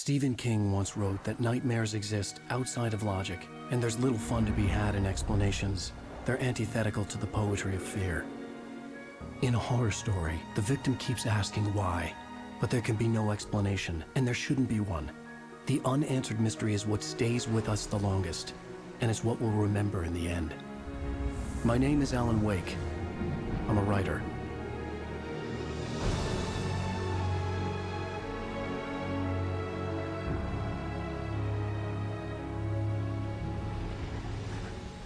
Stephen King once wrote that nightmares exist outside of logic, and there's little fun to be had in explanations. They're antithetical to the poetry of fear. In a horror story, the victim keeps asking why, but there can be no explanation, and there shouldn't be one. The unanswered mystery is what stays with us the longest, and it's what we'll remember in the end. My name is Alan Wake. I'm a writer.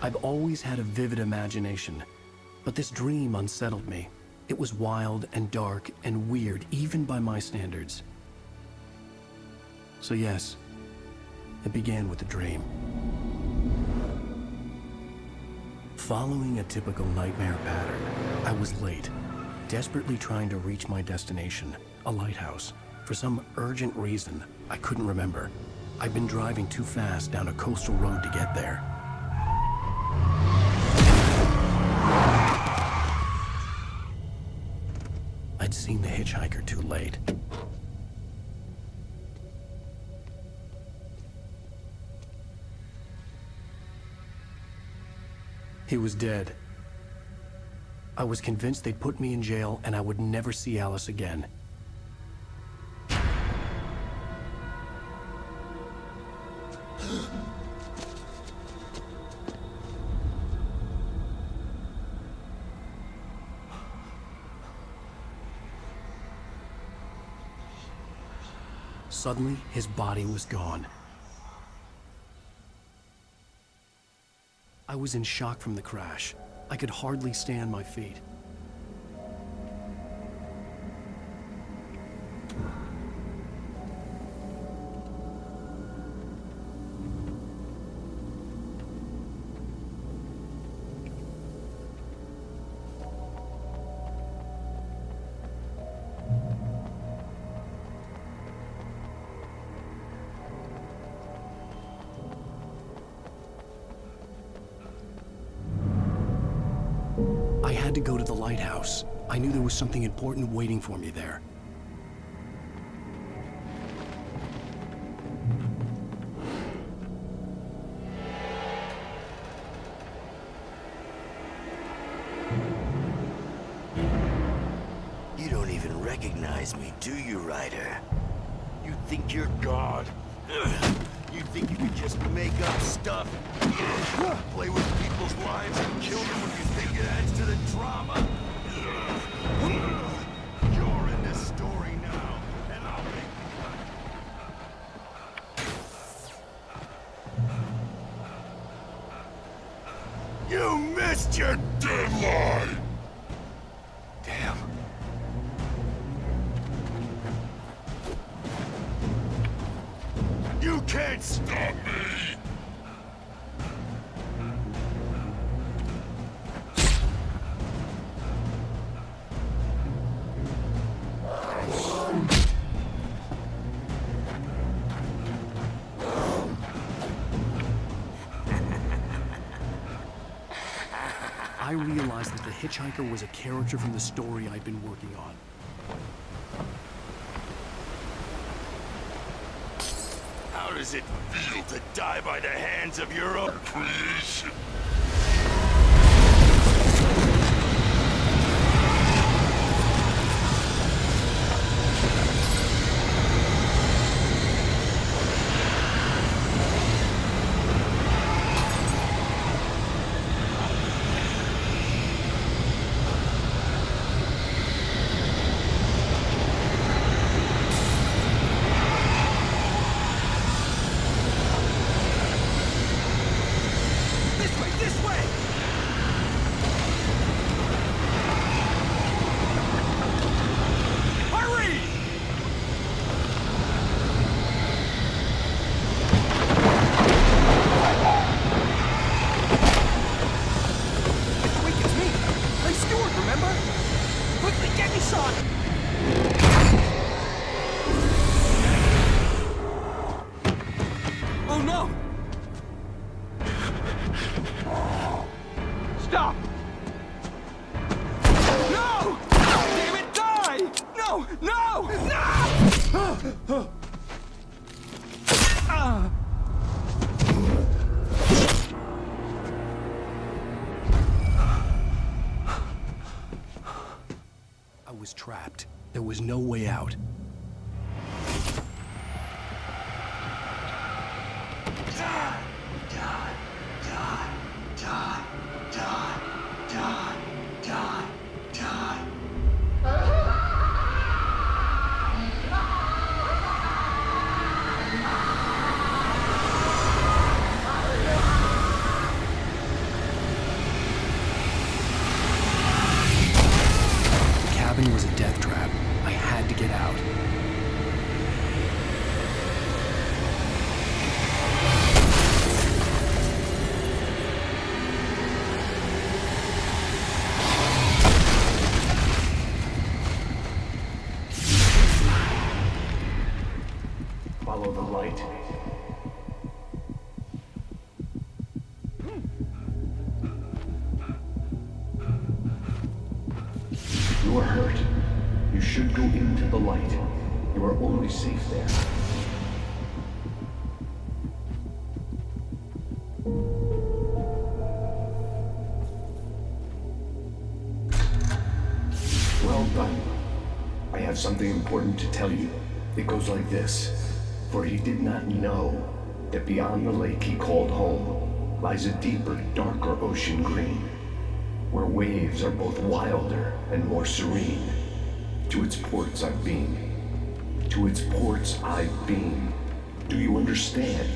I've always had a vivid imagination, but this dream unsettled me. It was wild and dark and weird, even by my standards. So yes, it began with a dream. Following a typical nightmare pattern, I was late, desperately trying to reach my destination, a lighthouse. For some urgent reason, I couldn't remember. I'd been driving too fast down a coastal road to get there. I'd seen the hitchhiker too late. He was dead. I was convinced they'd put me in jail and I would never see Alice again. Suddenly, his body was gone. I was in shock from the crash. I could hardly stay on my feet. I had to go to the lighthouse. I knew there was something important waiting for me there. You don't even recognize me, do you, Ryder? You think you're God? You think you can just make up stuff? Play with people's lives and kill them when you think it adds to the drama? You're in this story now, and I'll make you... You missed your deadline! Damn. You can't stop me! I realized that the hitchhiker was a character from the story I'd been working on. How does it feel to die by the hands of your own creation? Oh no! Stop! No! Damn it, die! No! No! No! There was no way out. The cabin was a death trap. I had to get out. Follow the light. You are hurt. You should go into the light. You are only safe there. Well done. I have something important to tell you. It goes like this. For he did not know that beyond the lake he called home lies a deeper, darker ocean green, where waves are both wilder and more serene. To its ports I've been. To its ports I've been. Do you understand?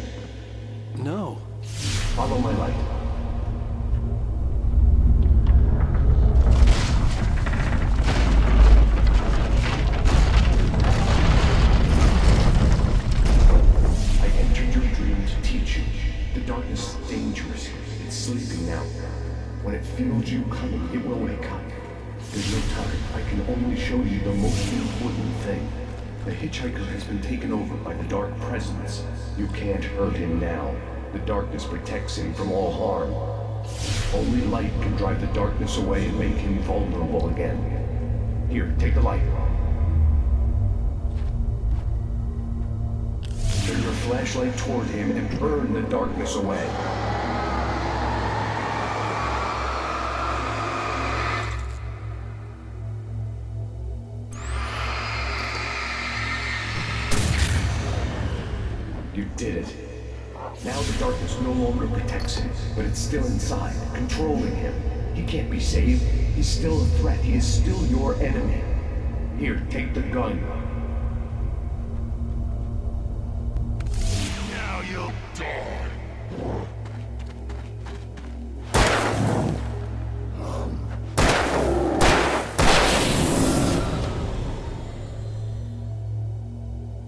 No. Follow my light. I entered your dream to teach you. The darkness is dangerous. It's sleeping now. When it feels you coming, it will wake up. There's no time. I can only show you the most important thing. The hitchhiker has been taken over by the dark presence. You can't hurt him now. The darkness protects him from all harm. Only light can drive the darkness away and make him vulnerable again. Here, take the light. Turn your flashlight toward him and burn the darkness away. You did it. Now the darkness no longer protects him, but it's still inside, controlling him. He can't be saved. He's still a threat. He is still your enemy. Here, take the gun. Now you'll die.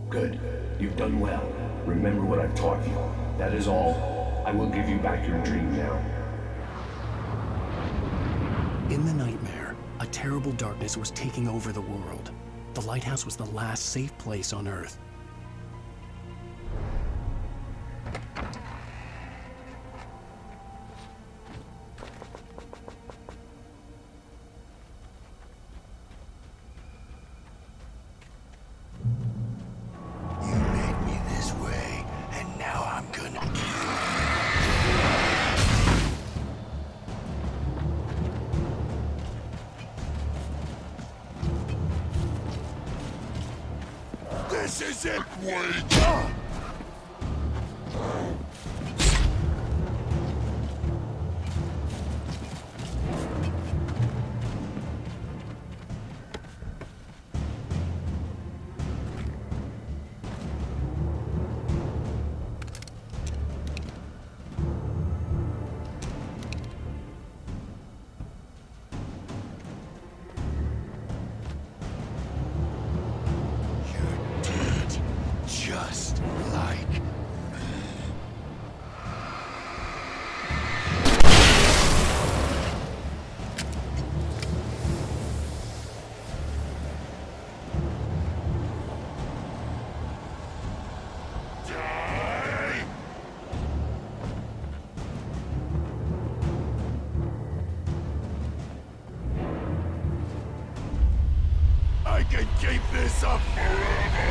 Good. You've done well. Remember what I've taught you. That is all. I will give you back your dream now. In the nightmare, a terrible darkness was taking over the world. The lighthouse was the last safe place on Earth. You made me this way, and now I'm gonna... This isn't way. You're dead, just like me. Die! I can keep this up forever!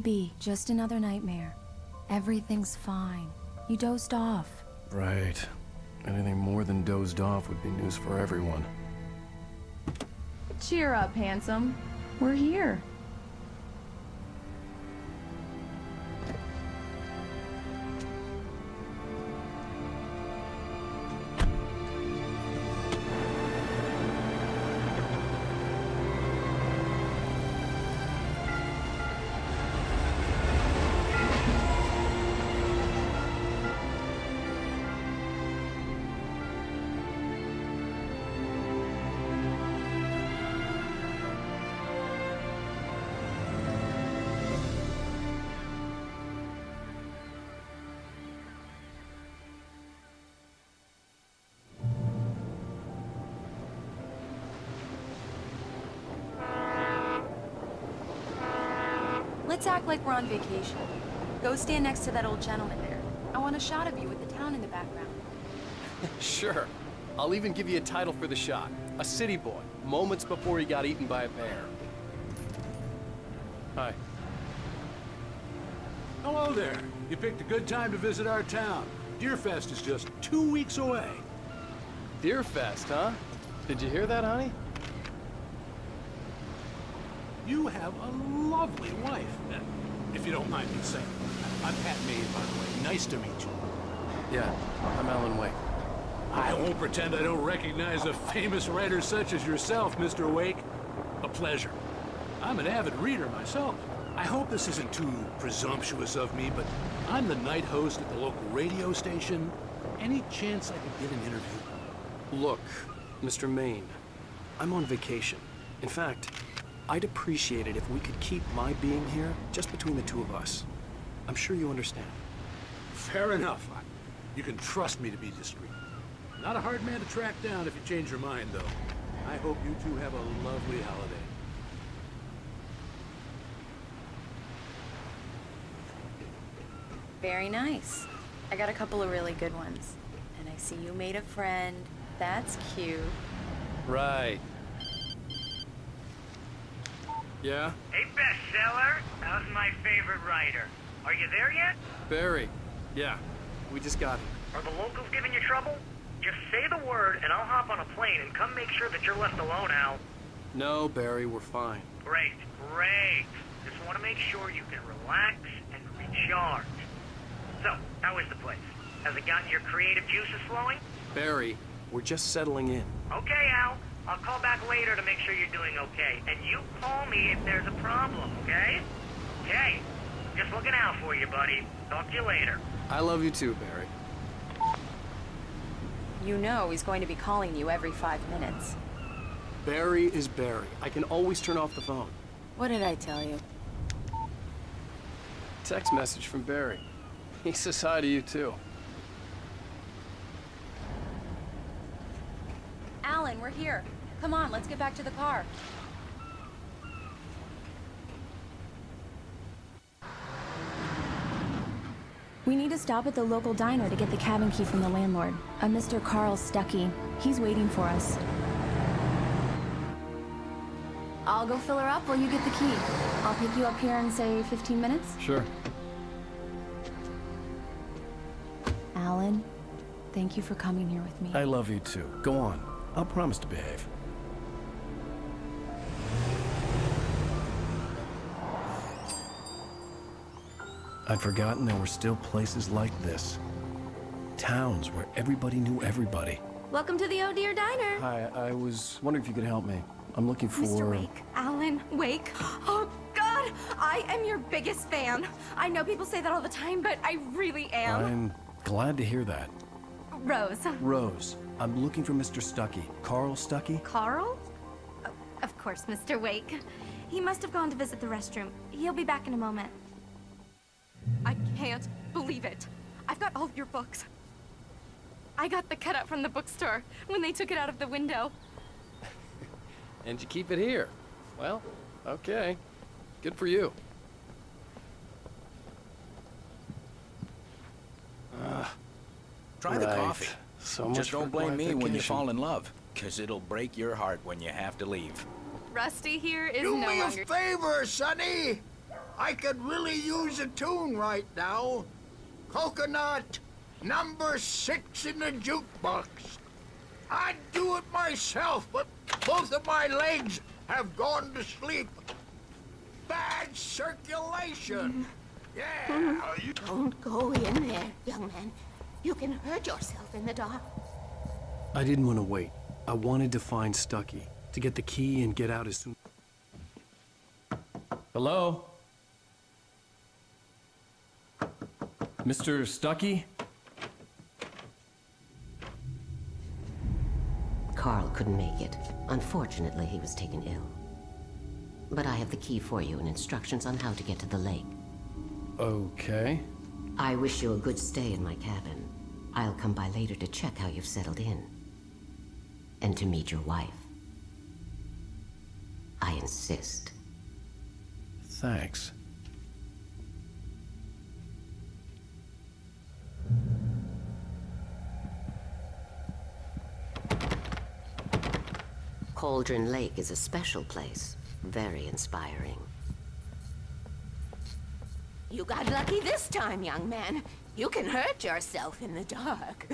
Baby, just another nightmare. Everything's fine. You dozed off. Right. Anything more than dozed off would be news for everyone. Cheer up, handsome. We're here. Let's act like we're on vacation. Go stand next to that old gentleman there. I want a shot of you with the town in the background. Sure. I'll even give you a title for the shot. A city boy, moments before he got eaten by a bear. Hi. Hello there. You picked a good time to visit our town. Deerfest is just 2 weeks away. Deerfest, huh? Did you hear that, honey? You have a lovely wife, if you don't mind me saying. I'm Pat Maid, by the way. Nice to meet you. Yeah, I'm Alan Wake. I won't pretend I don't recognize a famous writer such as yourself, Mr. Wake. A pleasure. I'm an avid reader myself. I hope this isn't too presumptuous of me, but I'm the night host at the local radio station. Any chance I could get an interview? Look, Mr. Maine, I'm on vacation. In fact, I'd appreciate it if we could keep my being here just between the two of us. I'm sure you understand. Fair enough. You can trust me to be discreet. Not a hard man to track down if you change your mind, though. I hope you two have a lovely holiday. Very nice. I got a couple of really good ones. And I see you made a friend. That's cute. Right. Yeah? Hey, bestseller. How's my favorite writer? Are you there yet? Barry. Yeah. We just got here. Are the locals giving you trouble? Just say the word and I'll hop on a plane and come make sure that you're left alone, Al. No, Barry, we're fine. Great, great. Just want to make sure you can relax and recharge. So, how is the place? Has it gotten your creative juices flowing? Barry, we're just settling in. Okay, Al. I'll call back later to make sure you're doing okay. And you call me if there's a problem, okay? Okay. Just looking out for you, buddy. Talk to you later. I love you too, Barry. You know he's going to be calling you every 5 minutes. Barry is Barry. I can always turn off the phone. What did I tell you? Text message from Barry. He says hi to you too. Alan, we're here. Come on, let's get back to the car. We need to stop at the local diner to get the cabin key from the landlord, a Mr. Carl Stuckey. He's waiting for us. I'll go fill her up while you get the key. I'll pick you up here in, say, 15 minutes? Sure. Alan, thank you for coming here with me. I love you too. Go on. I'll promise to behave. I'd forgotten there were still places like this. Towns where everybody knew everybody. Welcome to the Oh Dear Diner. Hi, I was wondering if you could help me. I'm looking for... Mr. Wake. Alan Wake. Oh, God! I am your biggest fan. I know people say that all the time, but I really am. I'm glad to hear that. Rose. Rose, I'm looking for Mr. Stuckey. Carl Stuckey? Carl? Oh, of course, Mr. Wake. He must have gone to visit the restroom. He'll be back in a moment. I can't believe it. I've got all of your books. I got the cutout from the bookstore when they took it out of the window. And you keep it here. Well, okay. Good for you. Try the Right. coffee. So much Just for don't blame my me when you vacation. fall in love, because it'll break your heart when you have to leave. Rusty here is Do no me a longer... favor, Sonny! I could really use a tune right now. Coconut, number 6 in the jukebox. I'd do it myself, but both of my legs have gone to sleep. Bad circulation. Yeah. Don't go in there, young man. You can hurt yourself in the dark. I didn't want to wait. I wanted to find Stucky, to get the key and get out as soon. Hello? Mr. Stucky? Carl couldn't make it. Unfortunately, he was taken ill. But I have the key for you and instructions on how to get to the lake. Okay. I wish you a good stay in my cabin. I'll come by later to check how you've settled in. And to meet your wife. I insist. Thanks. Cauldron Lake is a special place. Very inspiring. You got lucky this time, young man. You can hurt yourself in the dark.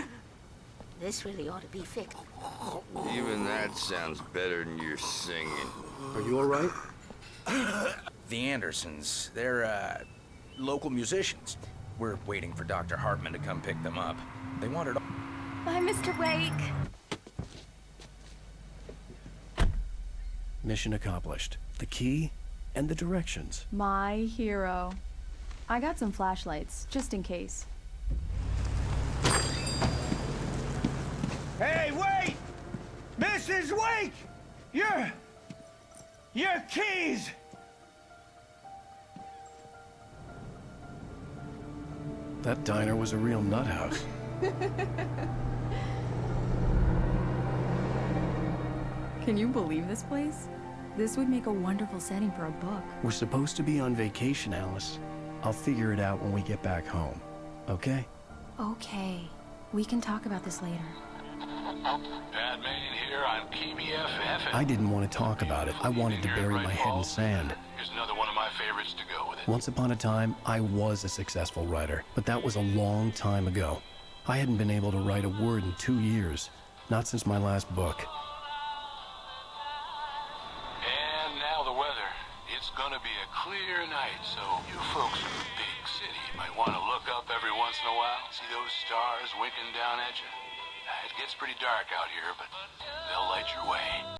This really ought to be fixed. Even that sounds better than your singing. Are you all right? The Andersons, they're, local musicians. We're waiting for Dr. Hartman to come pick them up. They wanted... Bye, Mr. Wake. Mission accomplished. The key and the directions. My hero. I got some flashlights, just in case. Hey, wait! Mrs. Wake! Your keys! That diner was a real nut house. Can you believe this place? This would make a wonderful setting for a book. We're supposed to be on vacation, Alice. I'll figure it out when we get back home. Okay? Okay. We can talk about this later. Bad man here on KBFF. I didn't want to talk about it. I wanted to bury my head in sand. Here's another one of my favorites to go with it. Once upon a time, I was a successful writer, but that was a long time ago. I hadn't been able to write a word in 2 years. Not since my last book. And now the weather. It's gonna be a clear night, so you folks in the big city might want to look up every once in a while. See those stars winking down at you? It gets pretty dark out here, but they'll light your way.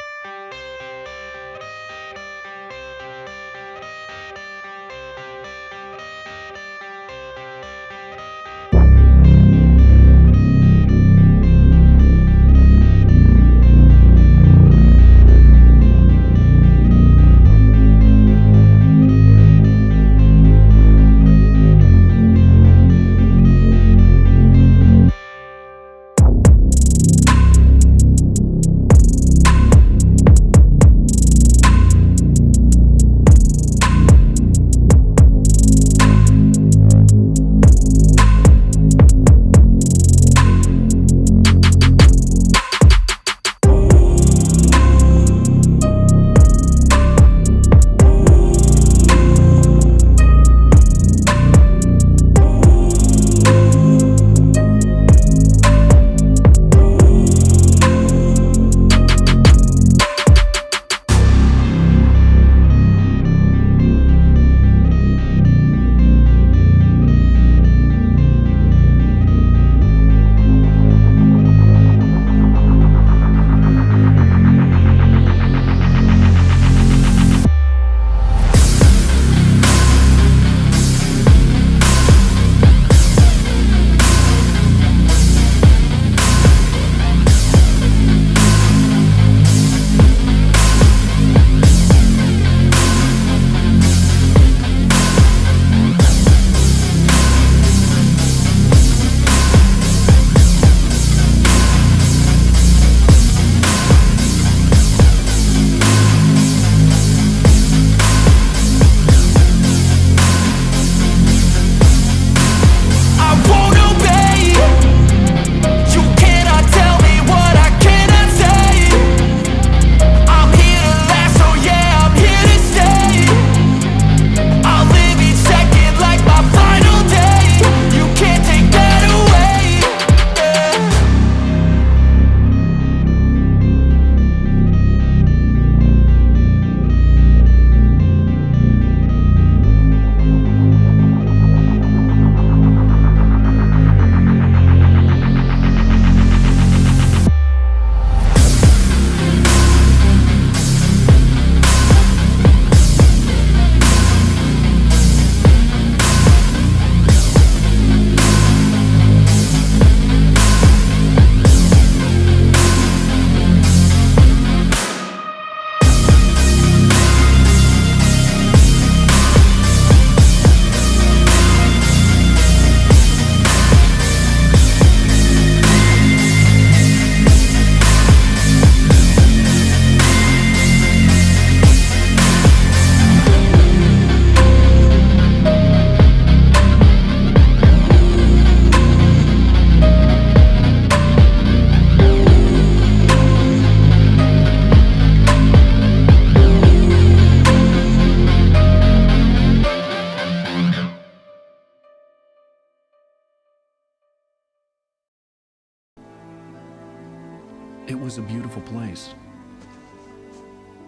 It was a beautiful place.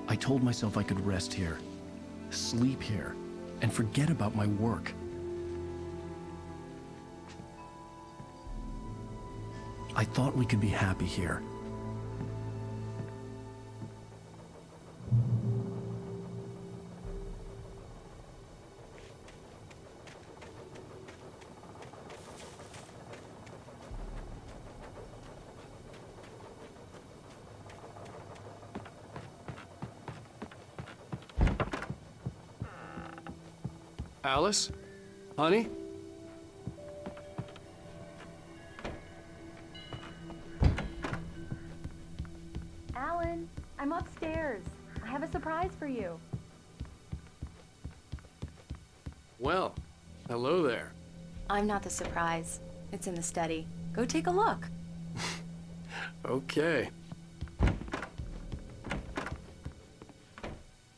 I told myself I could rest here, sleep here, and forget about my work. I thought we could be happy here. Alice? Honey? Alan, I'm upstairs. I have a surprise for you. Well, hello there. I'm not the surprise. It's in the study. Go take a look. Okay.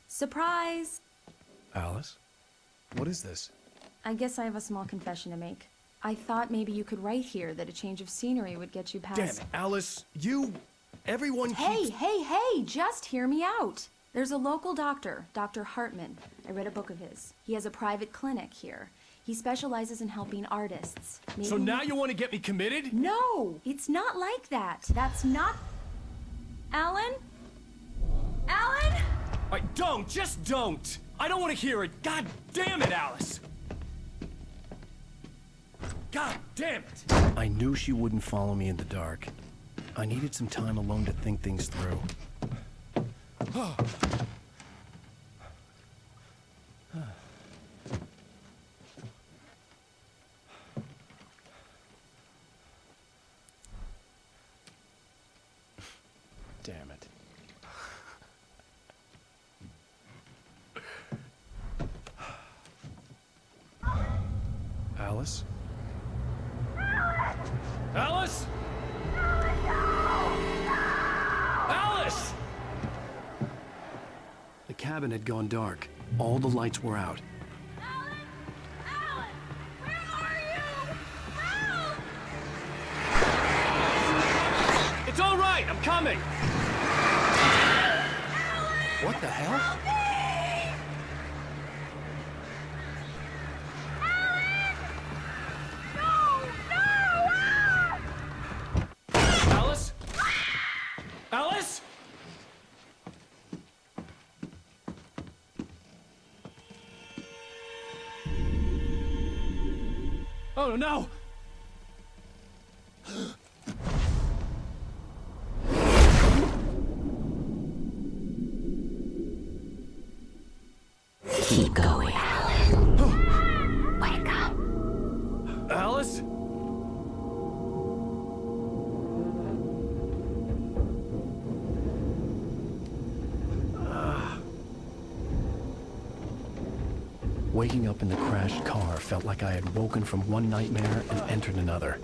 Surprise! Alice? What is this? I guess I have a small confession to make. I thought maybe you could write here that a change of scenery would get you past... Damn it, Alice, everyone Hey, hey, just hear me out. There's a local doctor, Dr. Hartman. I read a book of his. He has a private clinic here. He specializes in helping artists. Maybe So now you want to get me committed? No, it's not like that. That's not... Alan? Alan? Just don't! I don't want to hear it! God damn it, Alice! God damn it! I knew she wouldn't follow me in the dark. I needed some time alone to think things through. Damn it. Alice? Alice? Alice! The cabin had gone dark. All the lights were out. Alan! Alan! Where are you? Help! It's all right, I'm coming! Alan! What the hell? Help me! Alice? Alice? Oh no! Keep going, Alan. Wake up. Alice? Waking up in the crashed car felt like I had woken from one nightmare and entered another.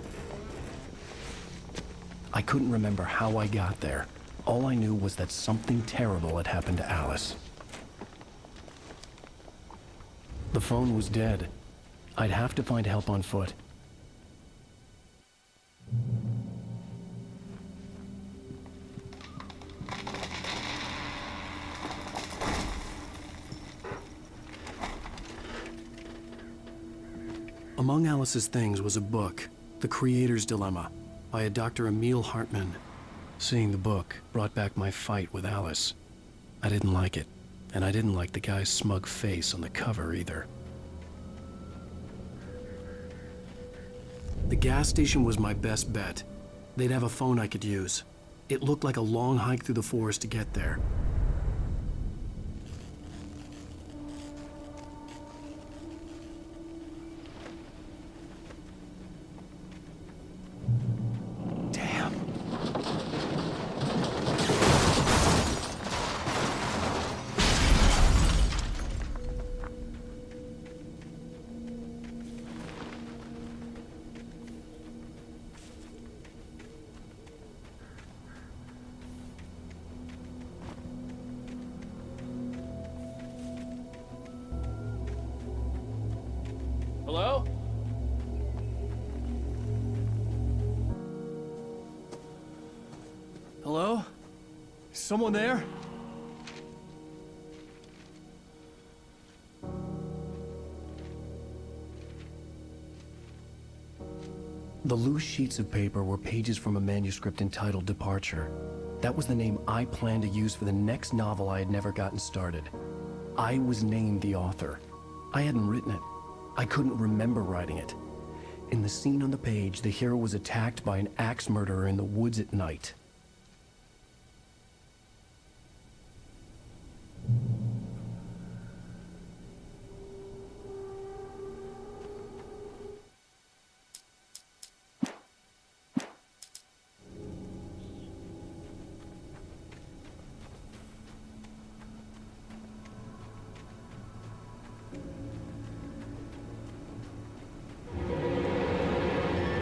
I couldn't remember how I got there. All I knew was that something terrible had happened to Alice. The phone was dead. I'd have to find help on foot. Among Alice's things was a book, The Creator's Dilemma, by a Dr. Emil Hartman. Seeing the book brought back my fight with Alice. I didn't like it, and I didn't like the guy's smug face on the cover either. The gas station was my best bet. They'd have a phone I could use. It looked like a long hike through the forest to get there. Hello? Someone there? The loose sheets of paper were pages from a manuscript entitled Departure. That was the name I planned to use for the next novel I had never gotten started. I was named the author. I hadn't written it. I couldn't remember writing it. In the scene on the page, the hero was attacked by an axe murderer in the woods at night.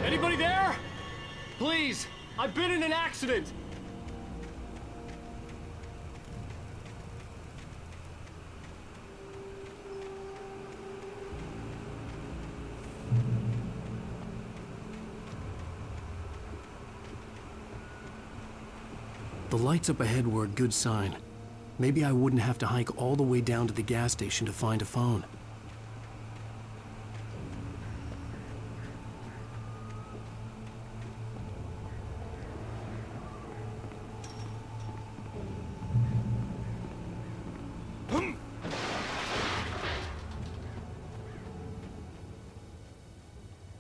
Anybody there? Please, I've been in an accident. The lights up ahead were a good sign. Maybe I wouldn't have to hike all the way down to the gas station to find a phone.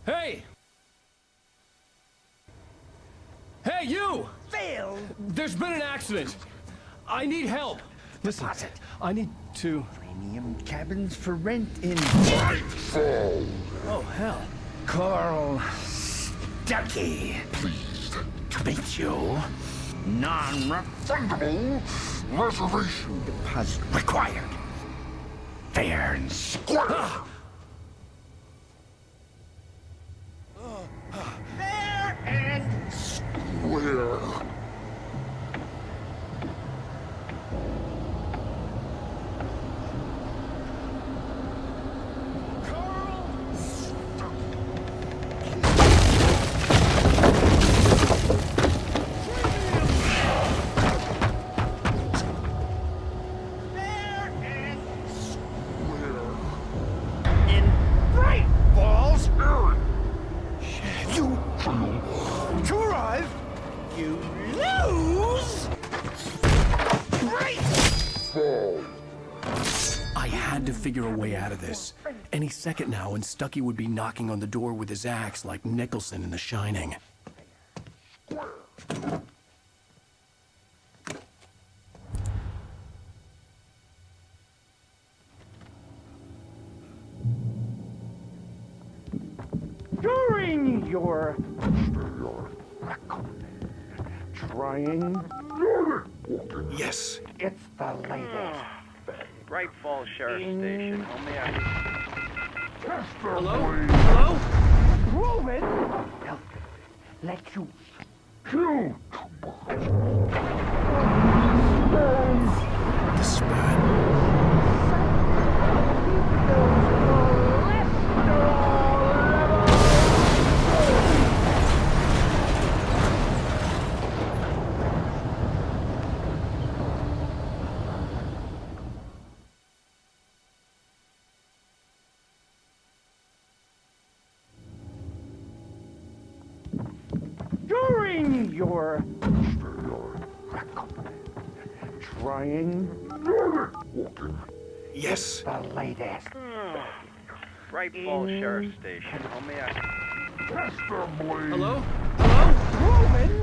Hey! Hey, you! Phil! There's been an accident. I need help. Listen, I need to... Premium cabins for rent in... Oh, hell. Carl Stuckey. Pleased to meet you. Non-refundable reservation deposit required. Fair and square. Fair and square. I had to figure a way out of this. Any second now, and Stuckey would be knocking on the door with his axe like Nicholson in The Shining. During your trying. Yes. It's the latest. Bright Falls Sheriff Station. Only I... Hello? Hello? Roman! Help. Let you kill. The spirit. During your trying. Yes. The latest. Bright Falls Sheriff Station. Only I... Hello? Hello? Roman!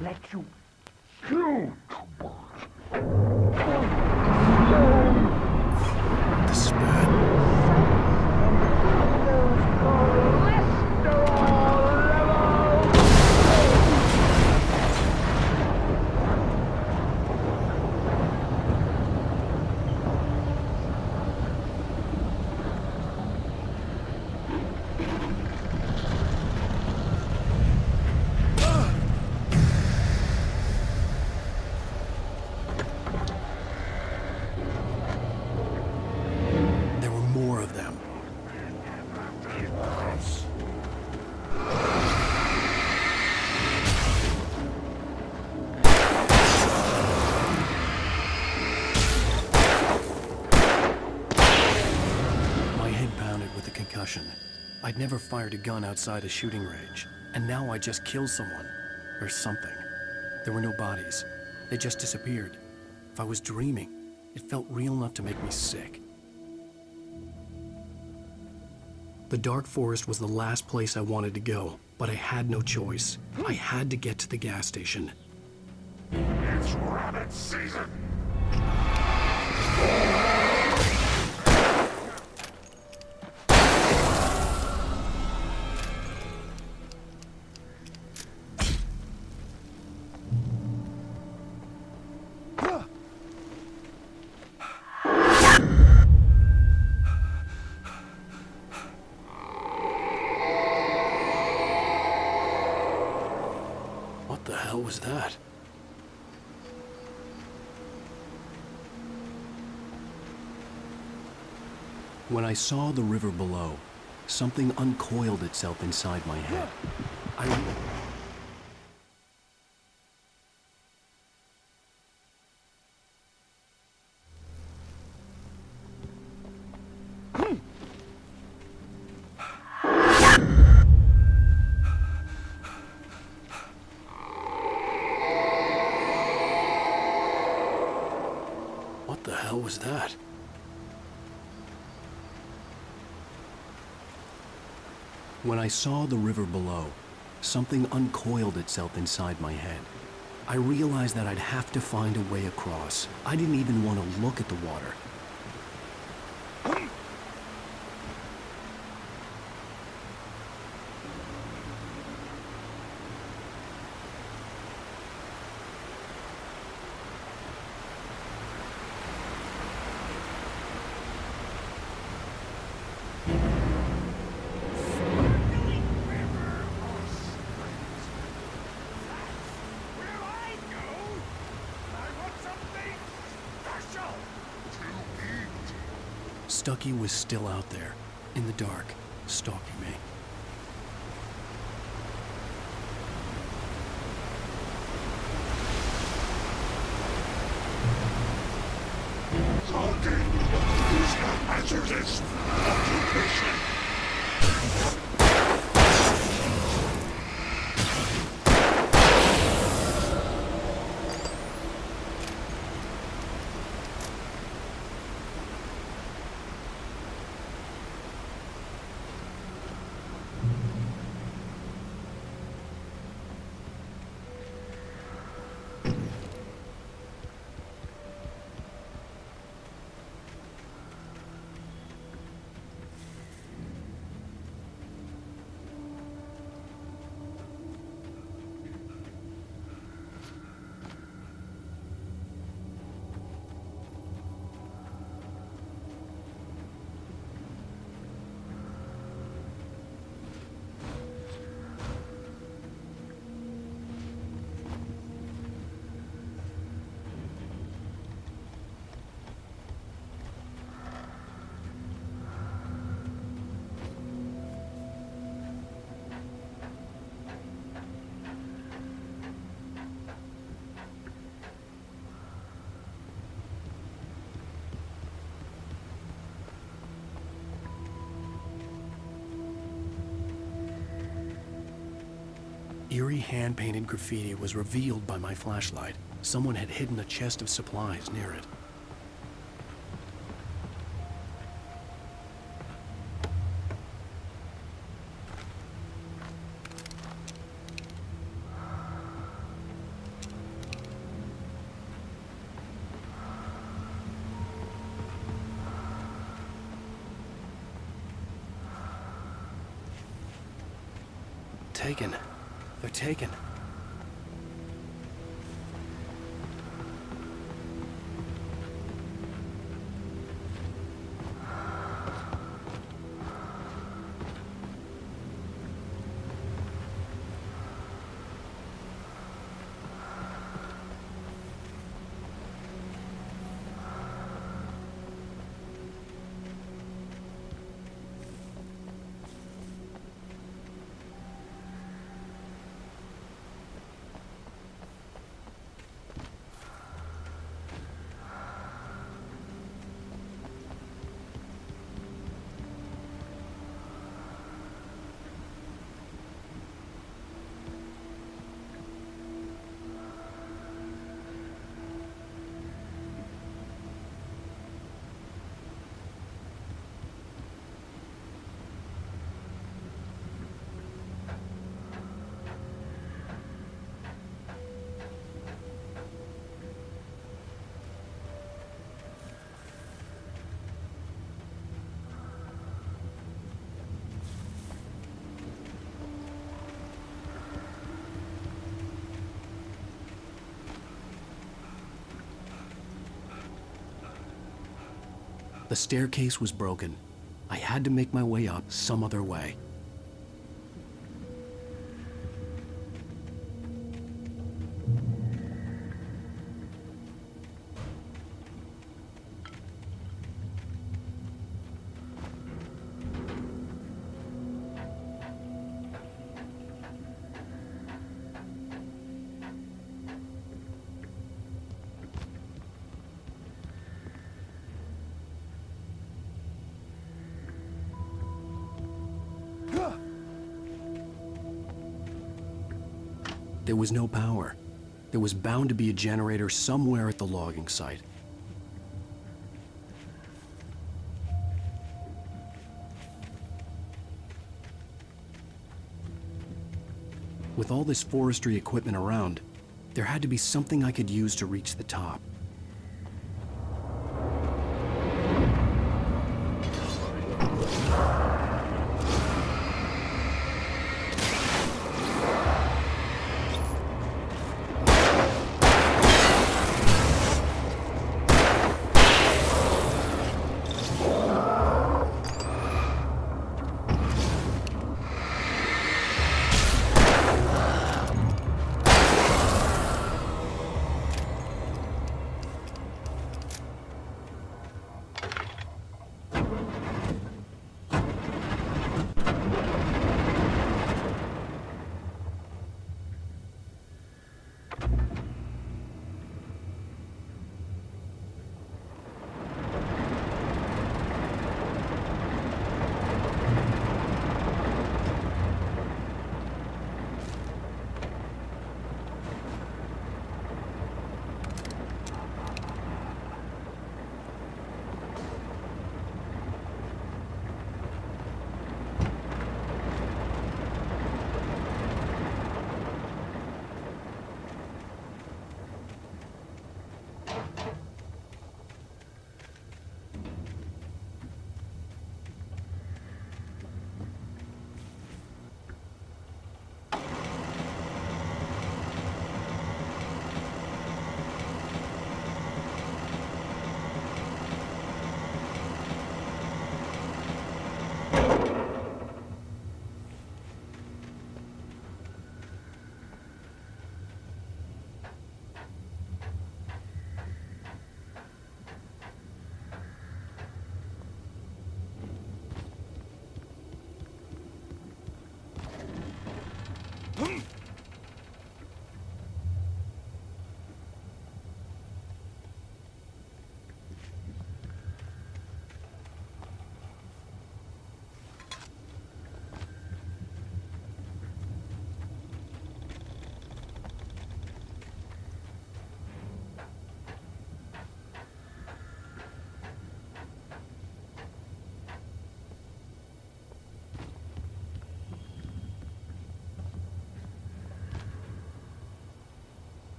Let you kill. The spirit. with a concussion. I'd never fired a gun outside a shooting range, and now I just killed someone. Or something. There were no bodies. They just disappeared. If I was dreaming, it felt real enough to make me sick. The dark forest was the last place I wanted to go, but I had no choice. I had to get to the gas station. It's rabbit season! What the hell was that? When I saw the river below, something uncoiled itself inside my head. What the hell was that? When I saw the river below, something uncoiled itself inside my head. I realized that I'd have to find a way across. I didn't even want to look at the water. Stucky was still out there, in the dark, stalking me. Talking is not hazardous occupation. Eerie hand-painted graffiti was revealed by my flashlight. Someone had hidden a chest of supplies near it. Taken. They're taken. The staircase was broken. I had to make my way up some other way. There was no power. There was bound to be a generator somewhere at the logging site. With all this forestry equipment around, there had to be something I could use to reach the top.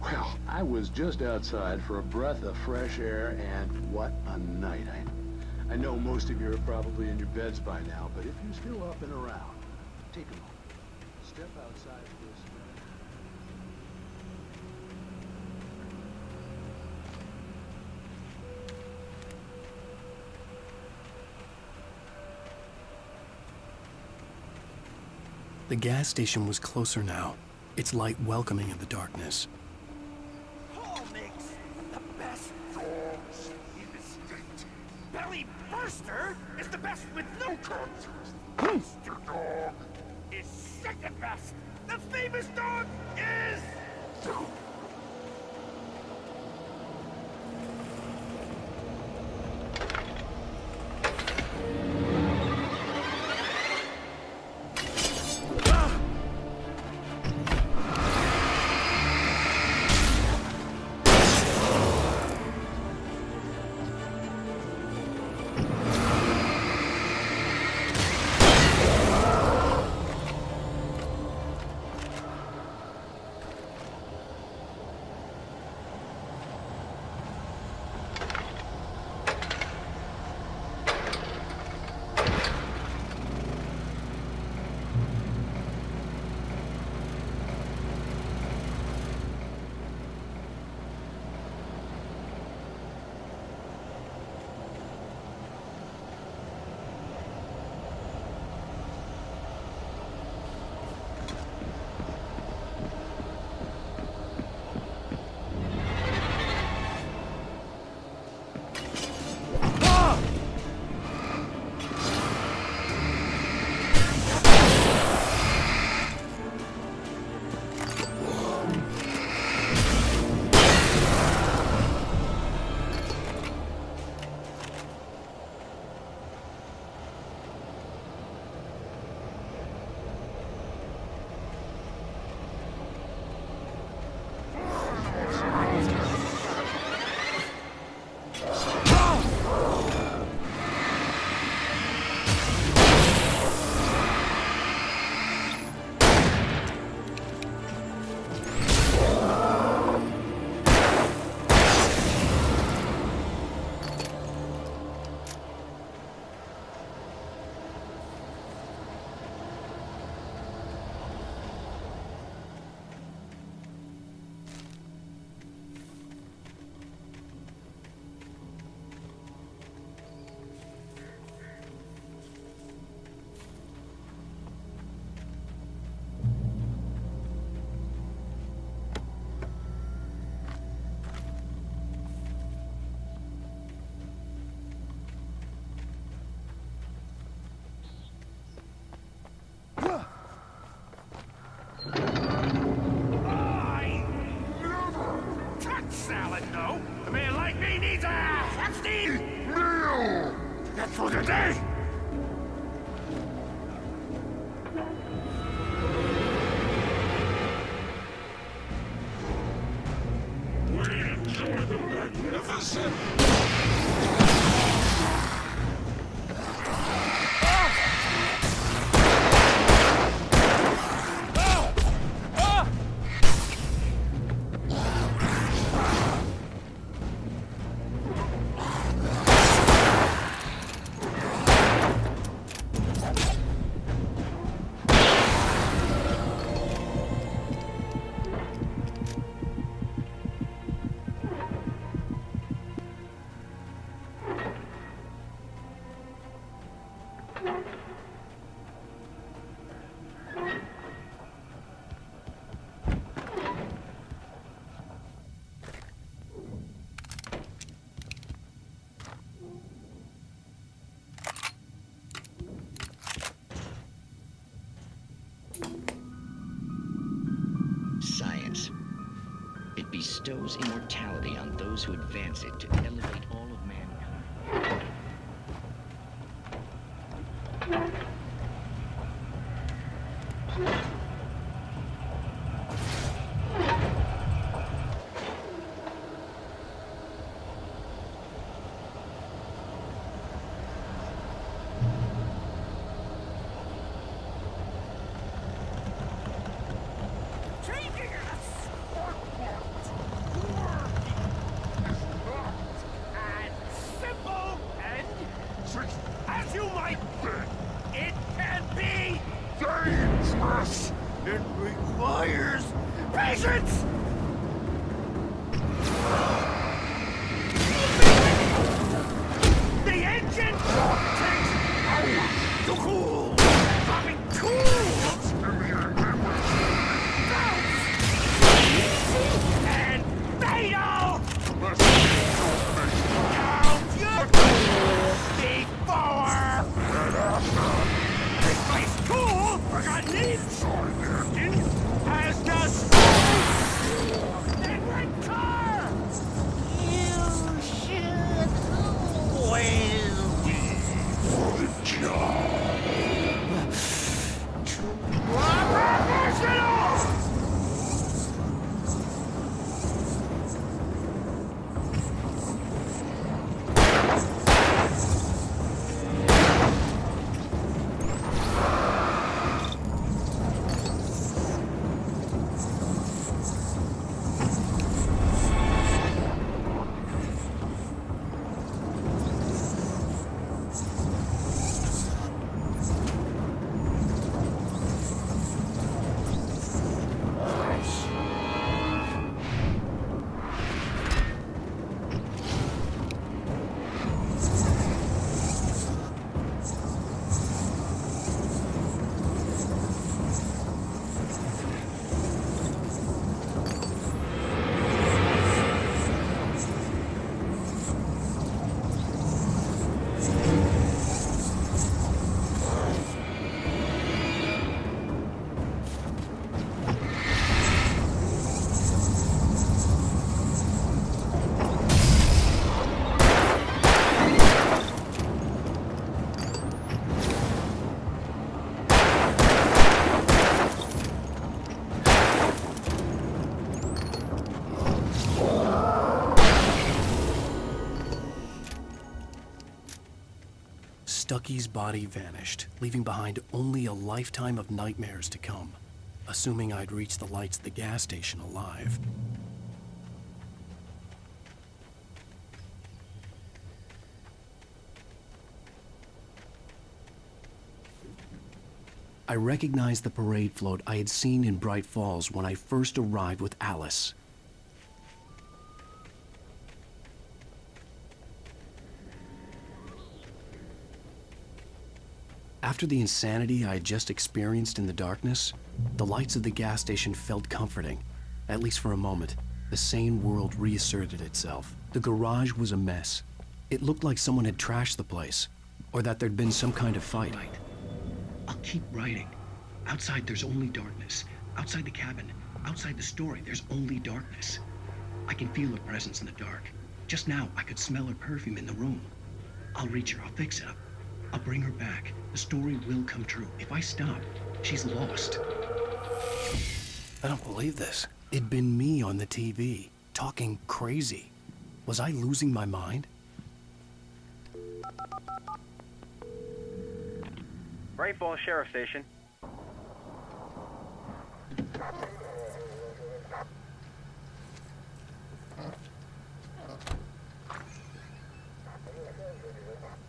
Well, I was just outside for a breath of fresh air, and what a night. I know most of you are probably in your beds by now, but if you're still up and around, take a moment. Step outside for a spin. The gas station was closer now, its light welcoming in the darkness. Paul makes the best dogs in the state. Belly Burster is the best with no contest. Monster Dog is second best. The famous dog is... get through the day! We enjoy the magnificent! Science. It bestows immortality on those who advance it to elevate all of mankind. As you might think, it can be dangerous. It requires patience. The engine takes hours to cool. Having cooled, and fatal. Count your before this place cool. Forgotten engine has just then red car. You should always be the job. Professional. Stucky's body vanished, leaving behind only a lifetime of nightmares to come, assuming I'd reach the lights at the gas station alive. I recognized the parade float I had seen in Bright Falls when I first arrived with Alice. After the insanity I had just experienced in the darkness, the lights of the gas station felt comforting, at least for a moment. The sane world reasserted itself. The garage was a mess. It looked like someone had trashed the place, or that there'd been some kind of fight. I'll keep writing. Outside, there's only darkness. Outside the cabin, outside the story, there's only darkness. I can feel her presence in the dark. Just now, I could smell her perfume in the room. I'll reach her. I'll fix it. I'll bring her back. The story will come true. If I stop, she's lost. I don't believe this. It'd been me on the TV, talking crazy. Was I losing my mind? Bright Falls Sheriff Station.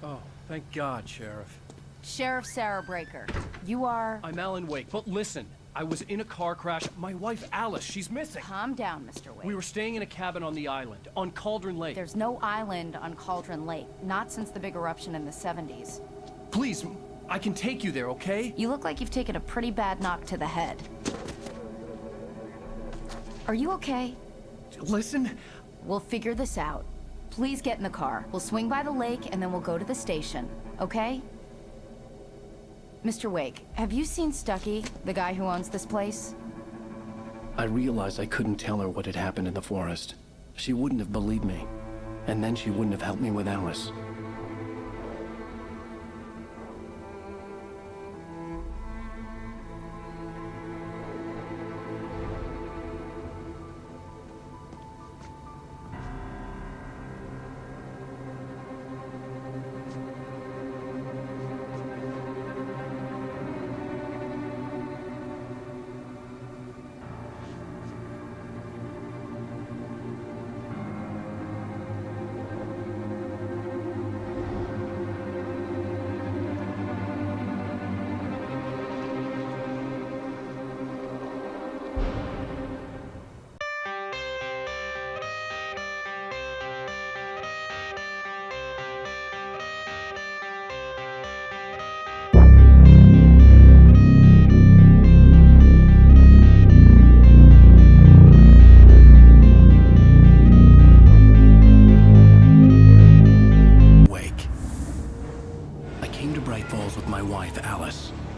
Oh, thank God, Sheriff. Sheriff Sarah Breaker. You are... I'm Alan Wake, but listen. I was in a car crash. My wife, Alice, she's missing. Calm down, Mr. Wake. We were staying in a cabin on the island, on Cauldron Lake. There's no island on Cauldron Lake. Not since the big eruption in the 70s. Please, I can take you there, okay? You look like you've taken a pretty bad knock to the head. Are you okay? Listen. We'll figure this out. Please get in the car. We'll swing by the lake and then we'll go to the station, okay? Mr. Wake, have you seen Stucky, the guy who owns this place? I realized I couldn't tell her what had happened in the forest. She wouldn't have believed me. And then she wouldn't have helped me with Alice.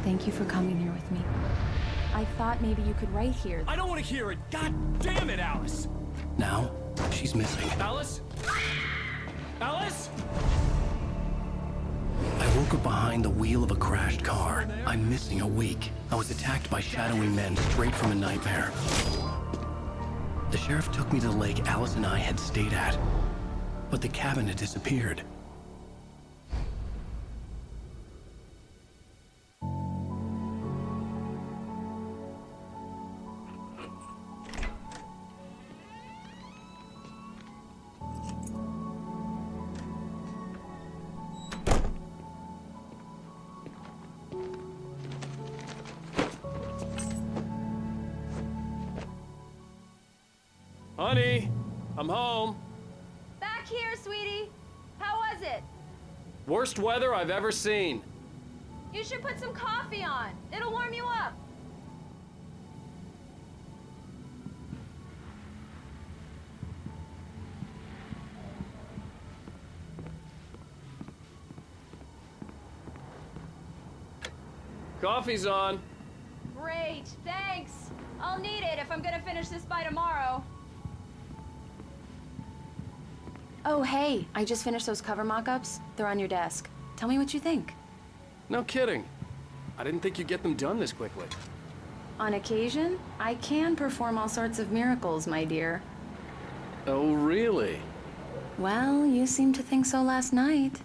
Thank you for coming here with me. I thought maybe you could write here. I don't want to hear it! God damn it, Alice! Now, she's missing. Alice? Alice? I woke up behind the wheel of a crashed car. I'm missing a week. I was attacked by shadowy men straight from a nightmare. The sheriff took me to the lake Alice and I had stayed at, but the cabin had disappeared. Honey, I'm home. Back here, sweetie. How was it? Worst weather I've ever seen. You should put some coffee on. It'll warm you up. Coffee's on. Great, thanks. I'll need it if I'm gonna finish this by tomorrow. Oh, hey, I just finished those cover mock-ups. They're on your desk. Tell me what you think. No kidding. I didn't think you'd get them done this quickly. On occasion, I can perform all sorts of miracles, my dear. Oh, really? Well, you seemed to think so last night.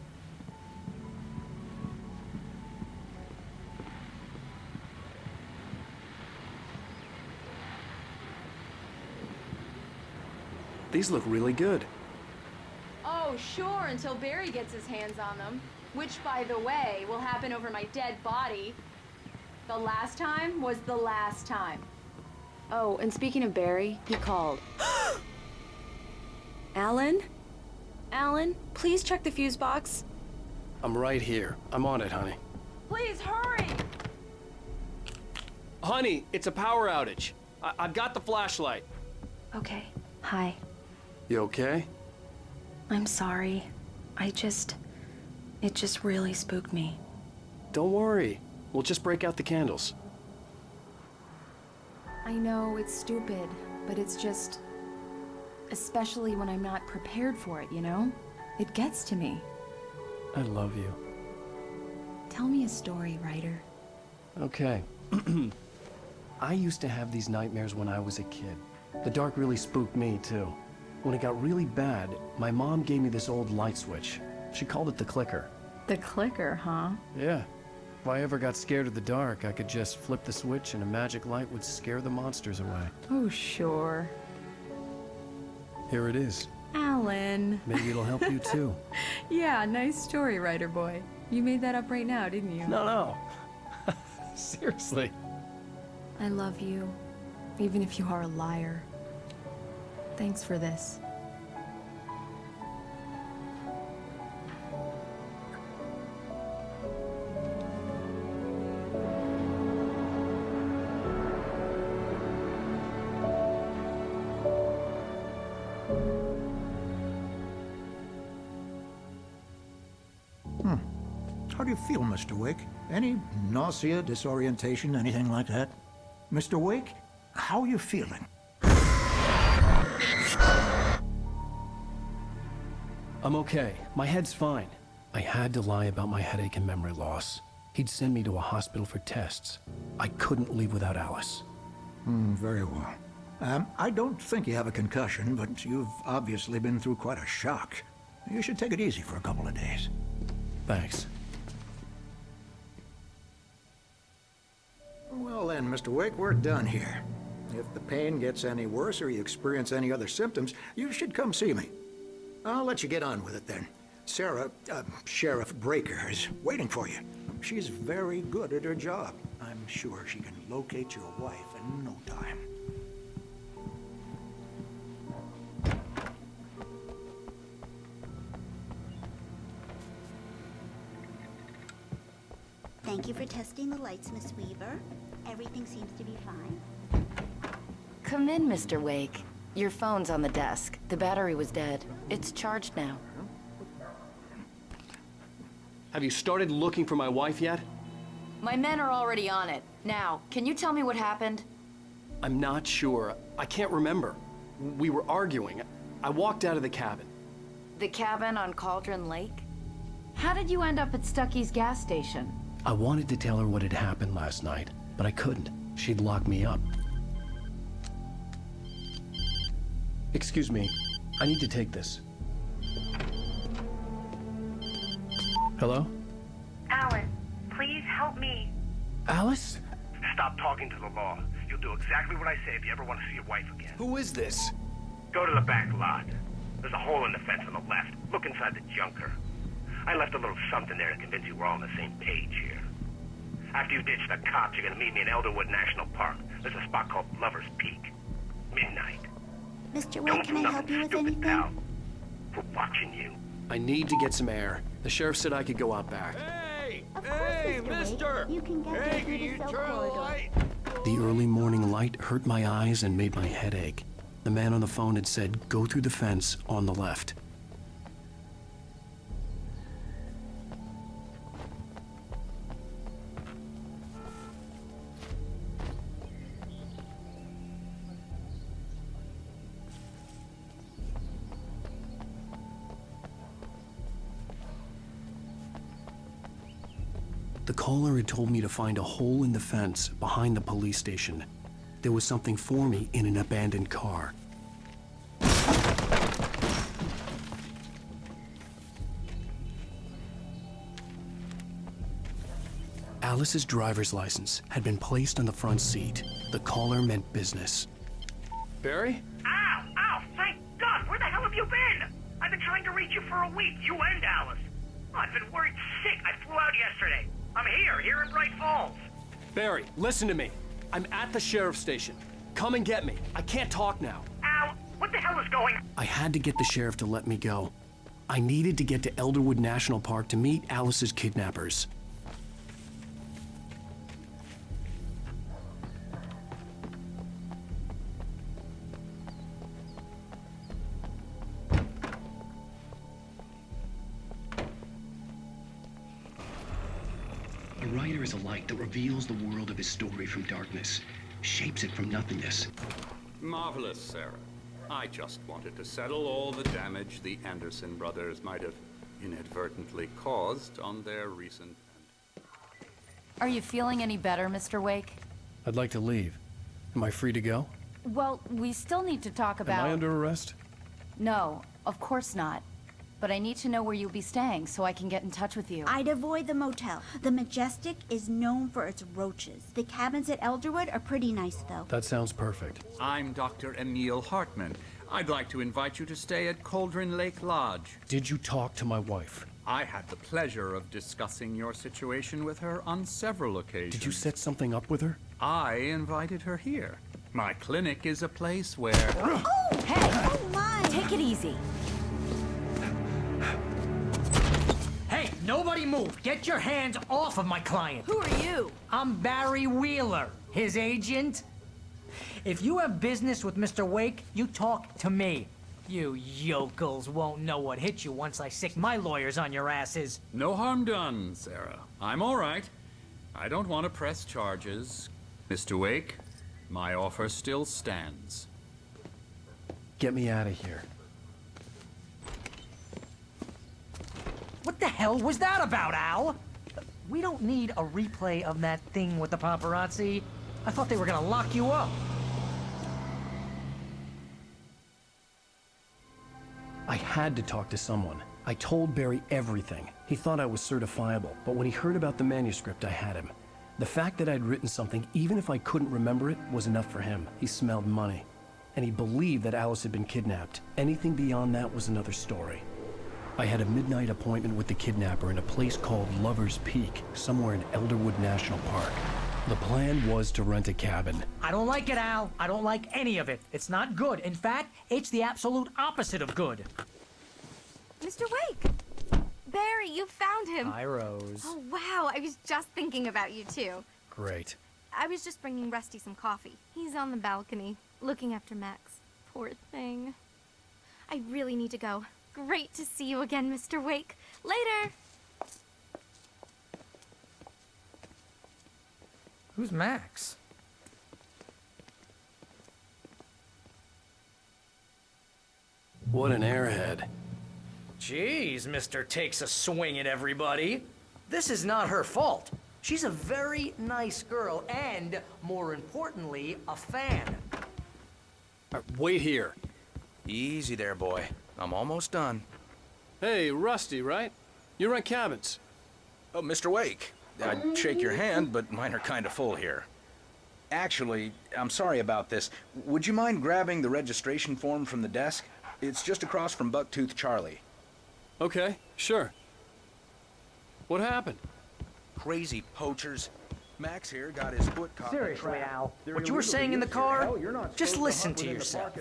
These look really good. Oh, sure, until Barry gets his hands on them. Which, by the way, will happen over my dead body. The last time was the last time. Oh, and speaking of Barry, he called. Alan? Alan, please check the fuse box. I'm right here. I'm on it, honey. Please, hurry! Honey, it's a power outage. I've got the flashlight. Okay, hi. You okay? I'm sorry. It just really spooked me. Don't worry. We'll just break out the candles. I know it's stupid, but it's just... especially when I'm not prepared for it, you know? It gets to me. I love you. Tell me a story, writer. Okay. I used to have these nightmares when I was a kid. The dark really spooked me, too. When it got really bad, my mom gave me this old light switch. She called it the clicker. The clicker, huh? Yeah. If I ever got scared of the dark, I could just flip the switch and a magic light would scare the monsters away. Oh, sure. Here it is. Alan. Maybe it'll help you, too. Yeah, nice story, writer boy. You made that up right now, didn't you? No. Seriously. I love you, even if you are a liar. Thanks for this. How do you feel, Mr. Wake? Any nausea, disorientation, anything like that? Mr. Wake, how are you feeling? I'm okay. My head's fine. I had to lie about my headache and memory loss. He'd send me to a hospital for tests. I couldn't leave without Alice. Very well. I don't think you have a concussion, but you've obviously been through quite a shock. You should take it easy for a couple of days. Thanks. Well then, Mr. Wake, we're done here. If the pain gets any worse or you experience any other symptoms, you should come see me. I'll let you get on with it then. Sarah, Sheriff Breaker, is waiting for you. She's very good at her job. I'm sure she can locate your wife in no time. Thank you for testing the lights, Miss Weaver. Everything seems to be fine. Come in, Mr. Wake. Your phone's on the desk. The battery was dead. It's charged now. Have you started looking for my wife yet? My men are already on it. Now, can you tell me what happened? I'm not sure. I can't remember. We were arguing. I walked out of the cabin. The cabin on Cauldron Lake? How did you end up at Stucky's gas station? I wanted to tell her what had happened last night, but I couldn't. She'd lock me up. Excuse me. I need to take this. Hello? Alan, please help me. Alice? Stop talking to the law. You'll do exactly what I say if you ever want to see your wife again. Who is this? Go to the back lot. There's a hole in the fence on the left. Look inside the junker. I left a little something there to convince you we're all on the same page here. After you ditch the cops, you're gonna meet me in Elderwood National Park. There's a spot called Lover's Peak. Midnight. Mr. Wake, can I help you with anything? Pal. We're watching you. I need to get some air. The sheriff said I could go out back. Hey, mister! You can get Hey, through can you the cell turn the corridor. light? The early morning light hurt my eyes and made my head ache. The man on the phone had said, go through the fence on the left. The caller had told me to find a hole in the fence behind the police station. There was something for me in an abandoned car. Alice's driver's license had been placed on the front seat. The caller meant business. Barry? Ow! Ow! Thank God! Where the hell have you been? I've been trying to reach you for a week, you and Alice. Oh, I've been worried sick. I flew out yesterday. I'm here in Bright Falls. Barry, listen to me. I'm at the sheriff's station. Come and get me. I can't talk now. Al, what the hell is going on? I had to get the sheriff to let me go. I needed to get to Elderwood National Park to meet Alice's kidnappers. A writer is a light that reveals the world of his story from darkness, shapes it from nothingness. Marvelous, Sarah. I just wanted to settle all the damage the Anderson brothers might have inadvertently caused on their recent... Are you feeling any better, Mr. Wake? I'd like to leave. Am I free to go? Well, we still need to talk about... Am I under arrest? No, of course not. But I need to know where you'll be staying so I can get in touch with you. I'd avoid the motel. The Majestic is known for its roaches. The cabins at Elderwood are pretty nice, though. That sounds perfect. I'm Dr. Emil Hartman. I'd like to invite you to stay at Cauldron Lake Lodge. Did you talk to my wife? I had the pleasure of discussing your situation with her on several occasions. Did you set something up with her? I invited her here. My clinic is a place where... Oh, hey! Oh, my! Take it easy. Hey, nobody move! Get your hands off of my client! Who are you? I'm Barry Wheeler, his agent. If you have business with Mr. Wake, you talk to me. You yokels won't know what hit you once I sick my lawyers on your asses. No harm done, Sarah. I'm all right. I don't want to press charges. Mr. Wake, my offer still stands. Get me out of here. What the hell was that about, Al? We don't need a replay of that thing with the paparazzi. I thought they were gonna lock you up. I had to talk to someone. I told Barry everything. He thought I was certifiable, but when he heard about the manuscript, I had him. The fact that I'd written something, even if I couldn't remember it, was enough for him. He smelled money. And he believed that Alice had been kidnapped. Anything beyond that was another story. I had a midnight appointment with the kidnapper in a place called Lover's Peak, somewhere in Elderwood National Park. The plan was to rent a cabin. I don't like it, Al. I don't like any of it. It's not good. In fact, it's the absolute opposite of good. Mr. Wake! Barry, you found him. Hi, Rose. Oh, wow. I was just thinking about you, too. Great. I was just bringing Rusty some coffee. He's on the balcony, looking after Max. Poor thing. I really need to go. Great to see you again, Mr. Wake. Later! Who's Max? What an airhead. Jeez, Mr. Takes a swing at everybody. This is not her fault. She's a very nice girl and, more importantly, a fan. Wait here. Easy there, boy. I'm almost done. Hey, Rusty, right? You rent cabins. Oh, Mr. Wake. I'd shake your hand, but mine are kind of full here. Actually, I'm sorry about this. Would you mind grabbing the registration form from the desk? It's just across from Bucktooth Charlie. Okay, sure. What happened? Crazy poachers. Max here got his foot caught. Seriously, Al, what you were saying in the car, just listen to yourself.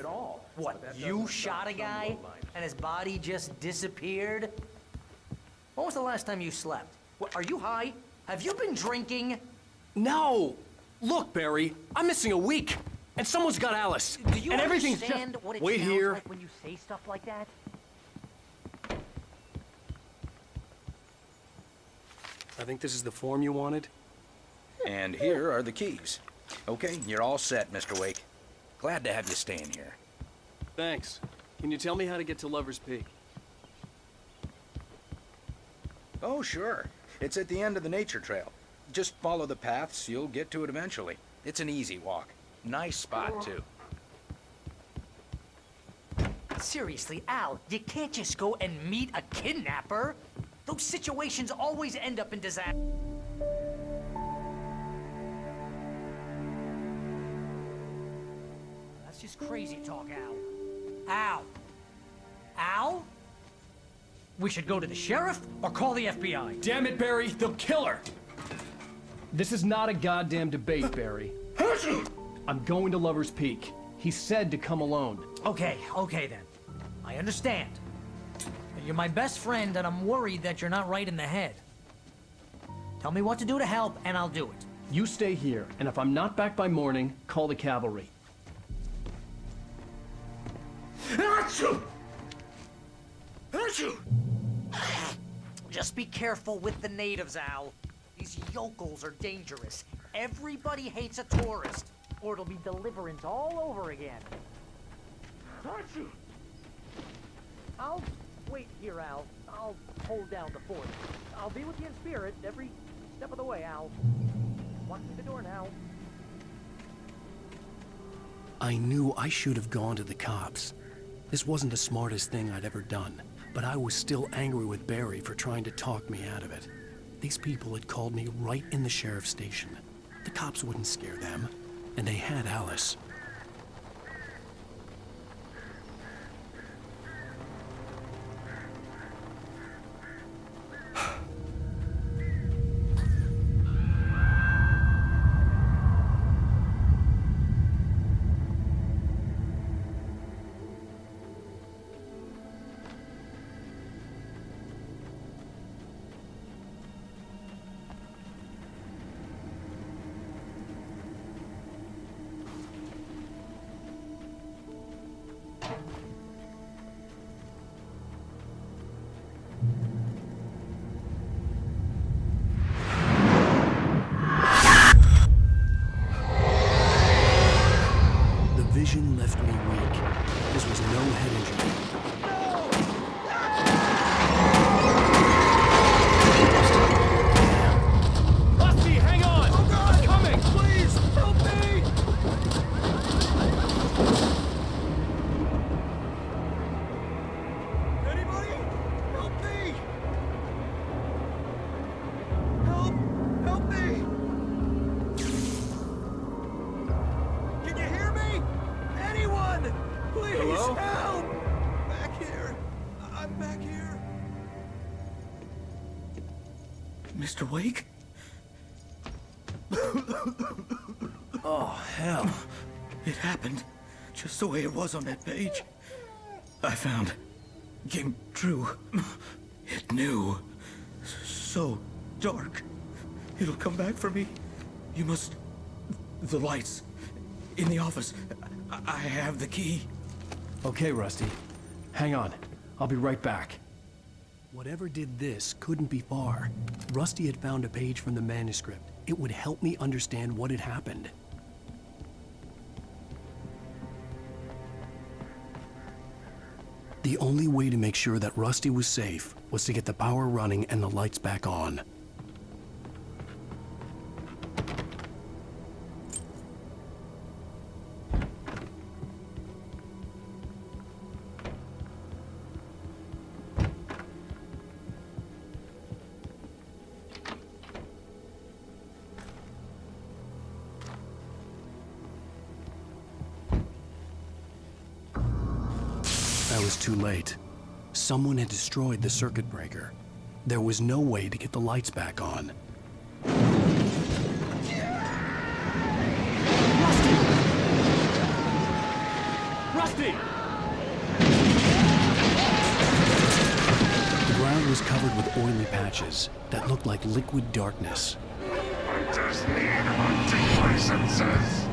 What, you shot a guy and his body just disappeared? When was the last time you slept? What, are you high? Have you been drinking? No! Look, Barry, I'm missing a week, and someone's got Alice. Do you and everything's understand just... what it Wait sounds here. like when you say stuff like that? I think this is the form you wanted. And here are the keys. Okay, you're all set, Mr. Wake. Glad to have you staying here. Thanks. Can you tell me how to get to Lover's Peak? Oh, sure. It's at the end of the nature trail. Just follow the paths, you'll get to it eventually. It's an easy walk. Nice spot, too. Seriously, Al, you can't just go and meet a kidnapper. Those situations always end up in disaster. That's just crazy talk, Al. Al? Al? We should go to the sheriff or call the FBI. Damn it, Barry, they'll kill her. This is not a goddamn debate, Barry. I'm going to Lover's Peak. He said to come alone. Okay then. I understand. You're my best friend, and I'm worried that you're not right in the head. Tell me what to do to help, and I'll do it. You stay here, and if I'm not back by morning, call the cavalry. Just be careful with the natives, Al. These yokels are dangerous. Everybody hates a tourist, or it'll be Deliverance all over again. I'll wait here, Al. I'll hold down the fort. I'll be with you in spirit every step of the way, Al. Walk through the door now. I knew I should have gone to the cops. This wasn't the smartest thing I'd ever done, but I was still angry with Barry for trying to talk me out of it. These people had called me right in the sheriff's station. The cops wouldn't scare them, and they had Alice. Vision left me weak. This was no head injury. Rusty, hang on! Oh God! I'm coming! Please, help me! Anybody? Help me! Help me! Can you hear me? Anyone! Please, hello? help! Back here. I'm back here. Mr. Wake? Oh, hell. It happened just the way it was on that page. I found. Came true. It knew. So dark. It'll come back for me. You must... The lights. In the office. I have the key. Okay, Rusty. Hang on. I'll be right back. Whatever did this couldn't be far. Rusty had found a page from the manuscript. It would help me understand what had happened. The only way to make sure that Rusty was safe was to get the power running and the lights back on. I was too late. Someone had destroyed the circuit breaker. There was no way to get the lights back on. Rusty! The ground was covered with oily patches that looked like liquid darkness. I just need hunting licenses.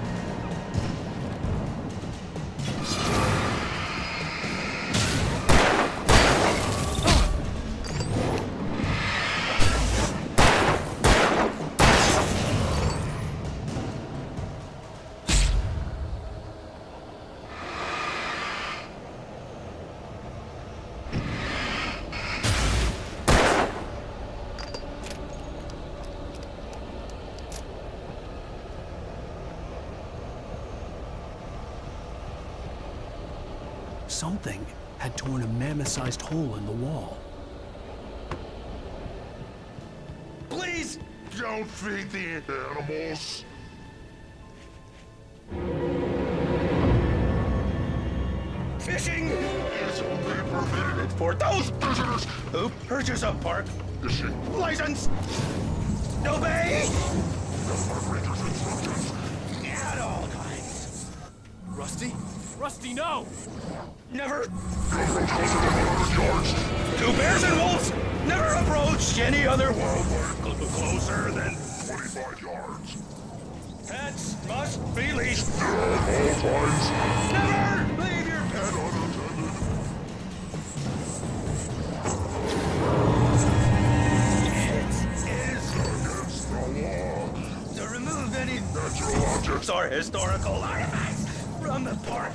Something had torn a mammoth-sized hole in the wall. Please! Don't feed the animals. Fishing is only permitted for those visitors who purchase a park license. Obey at all times. Rusty? Rusty, no! Never. Two bears and wolves never approach any other wildlife closer than 45 yards. Pets must be leashed at all times. Never leave your pet unattended. It is against the law to remove any natural objects or historical artifacts from the park.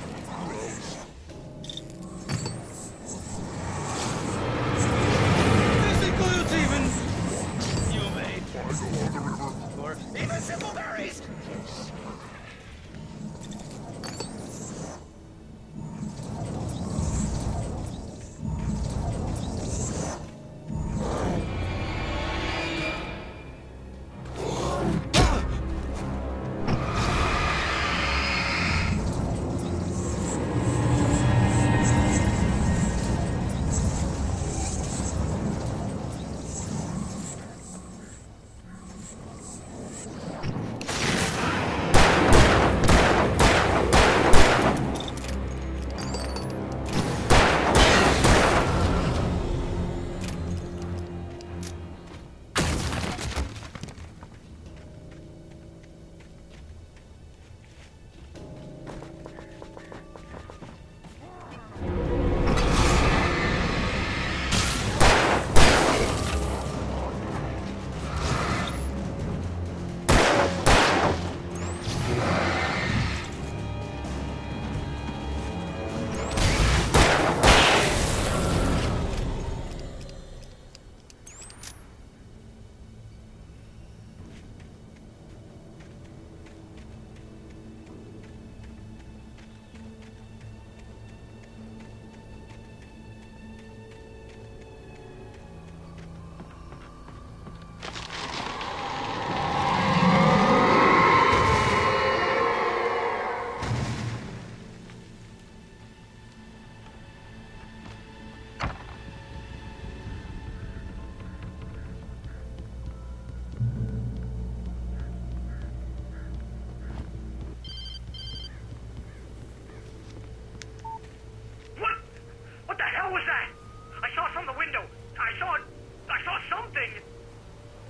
something!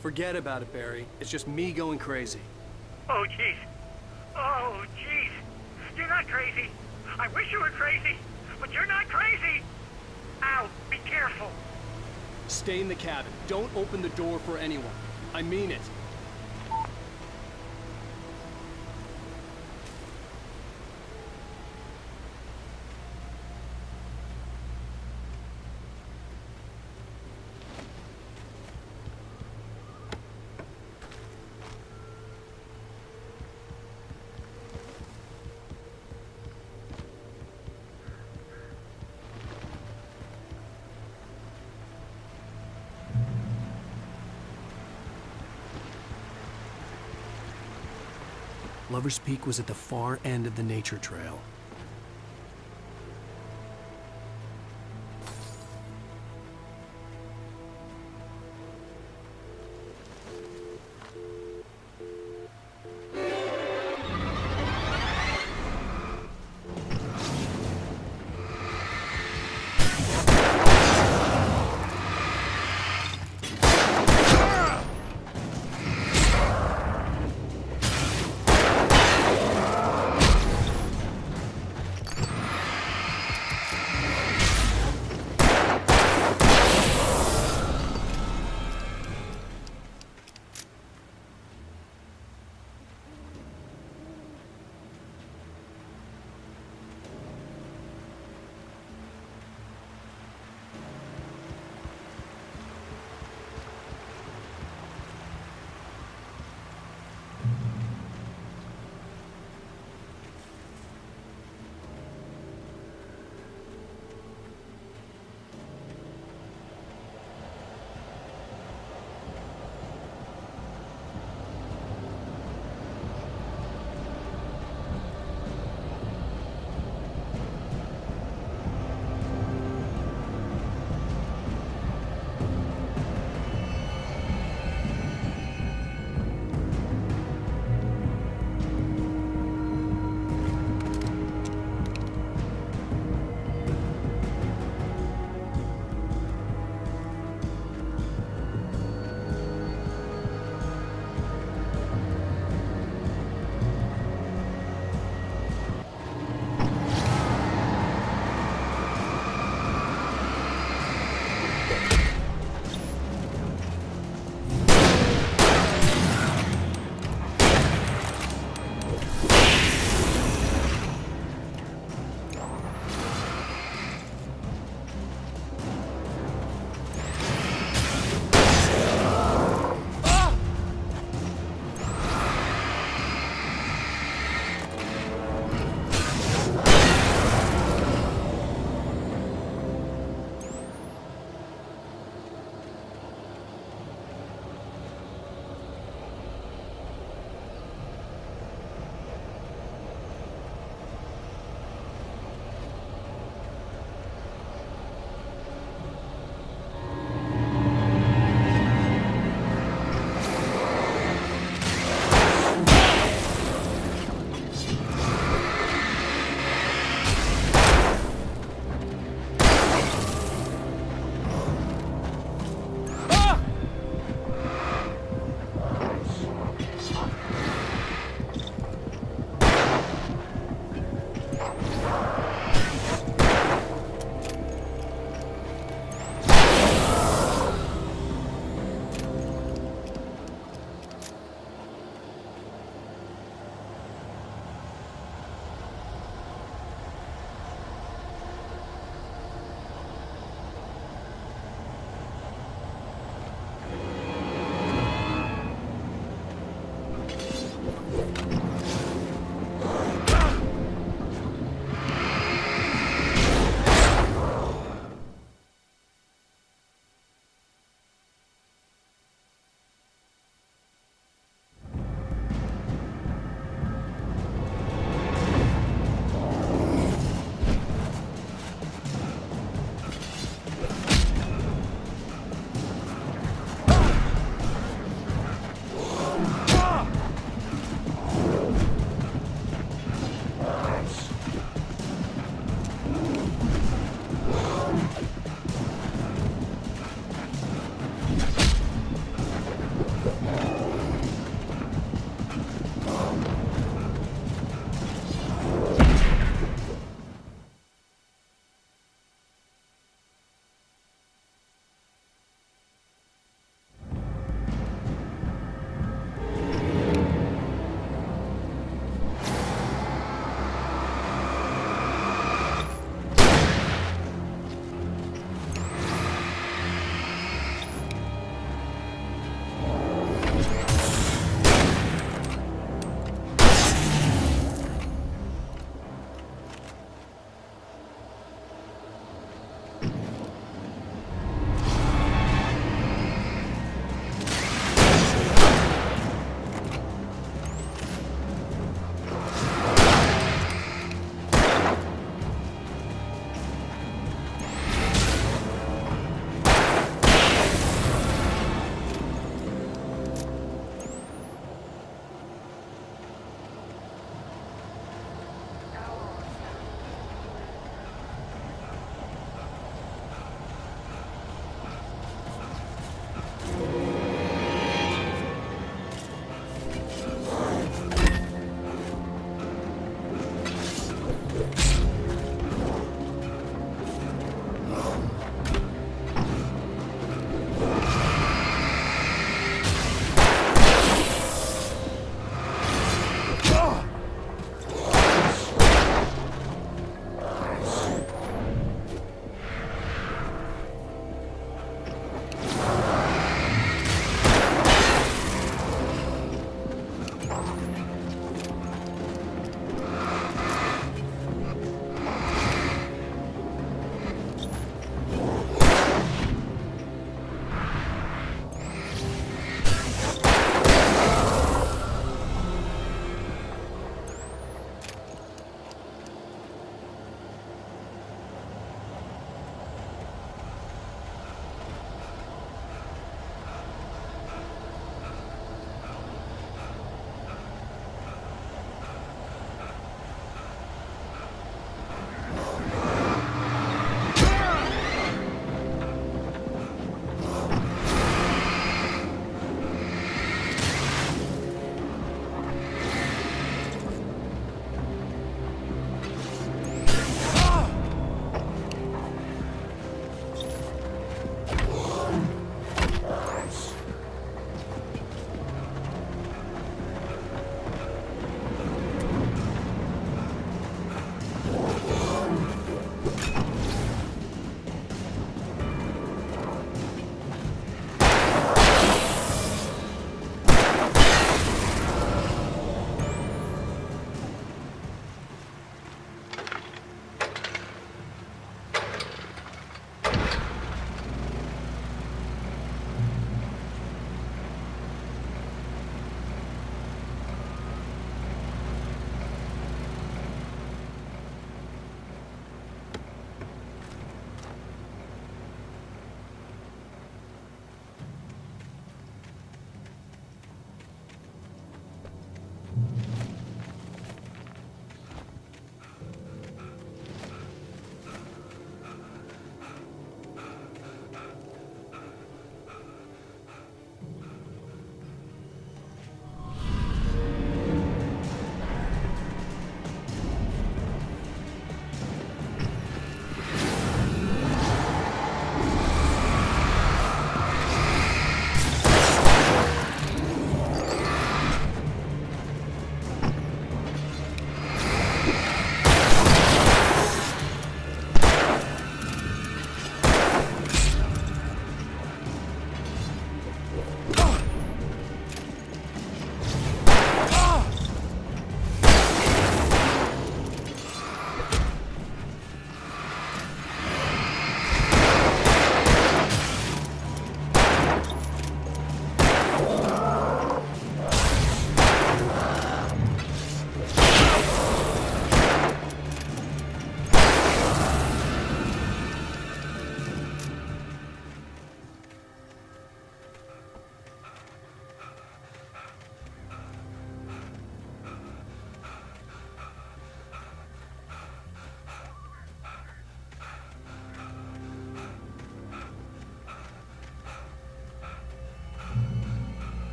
Forget about it, Barry. It's just me going crazy. Oh, jeez. Oh, jeez. You're not crazy. I wish you were crazy, but you're not crazy. Ow, be careful. Stay in the cabin. Don't open the door for anyone. I mean it. Lover's Peak was at the far end of the nature trail.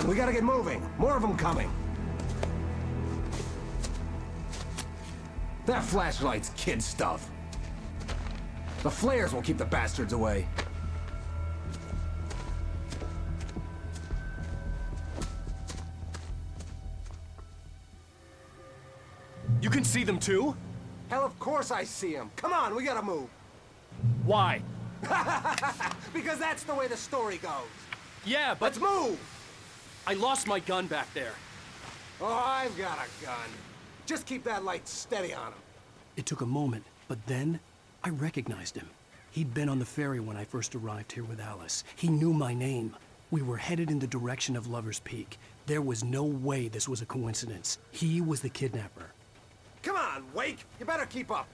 on, we gotta get moving. More of them coming. That flashlight's kid stuff. The flares will keep the bastards away. You can see them too? Hell, of course I see them. Come on, we gotta move. Why? Because that's the way the story goes. Yeah, but... Let's move! I lost my gun back there. Oh, I've got a gun. Just keep that light steady on him. It took a moment, but then I recognized him. He'd been on the ferry when I first arrived here with Alice. He knew my name. We were headed in the direction of Lover's Peak. There was no way this was a coincidence. He was the kidnapper. Come on, Wake! You better keep up.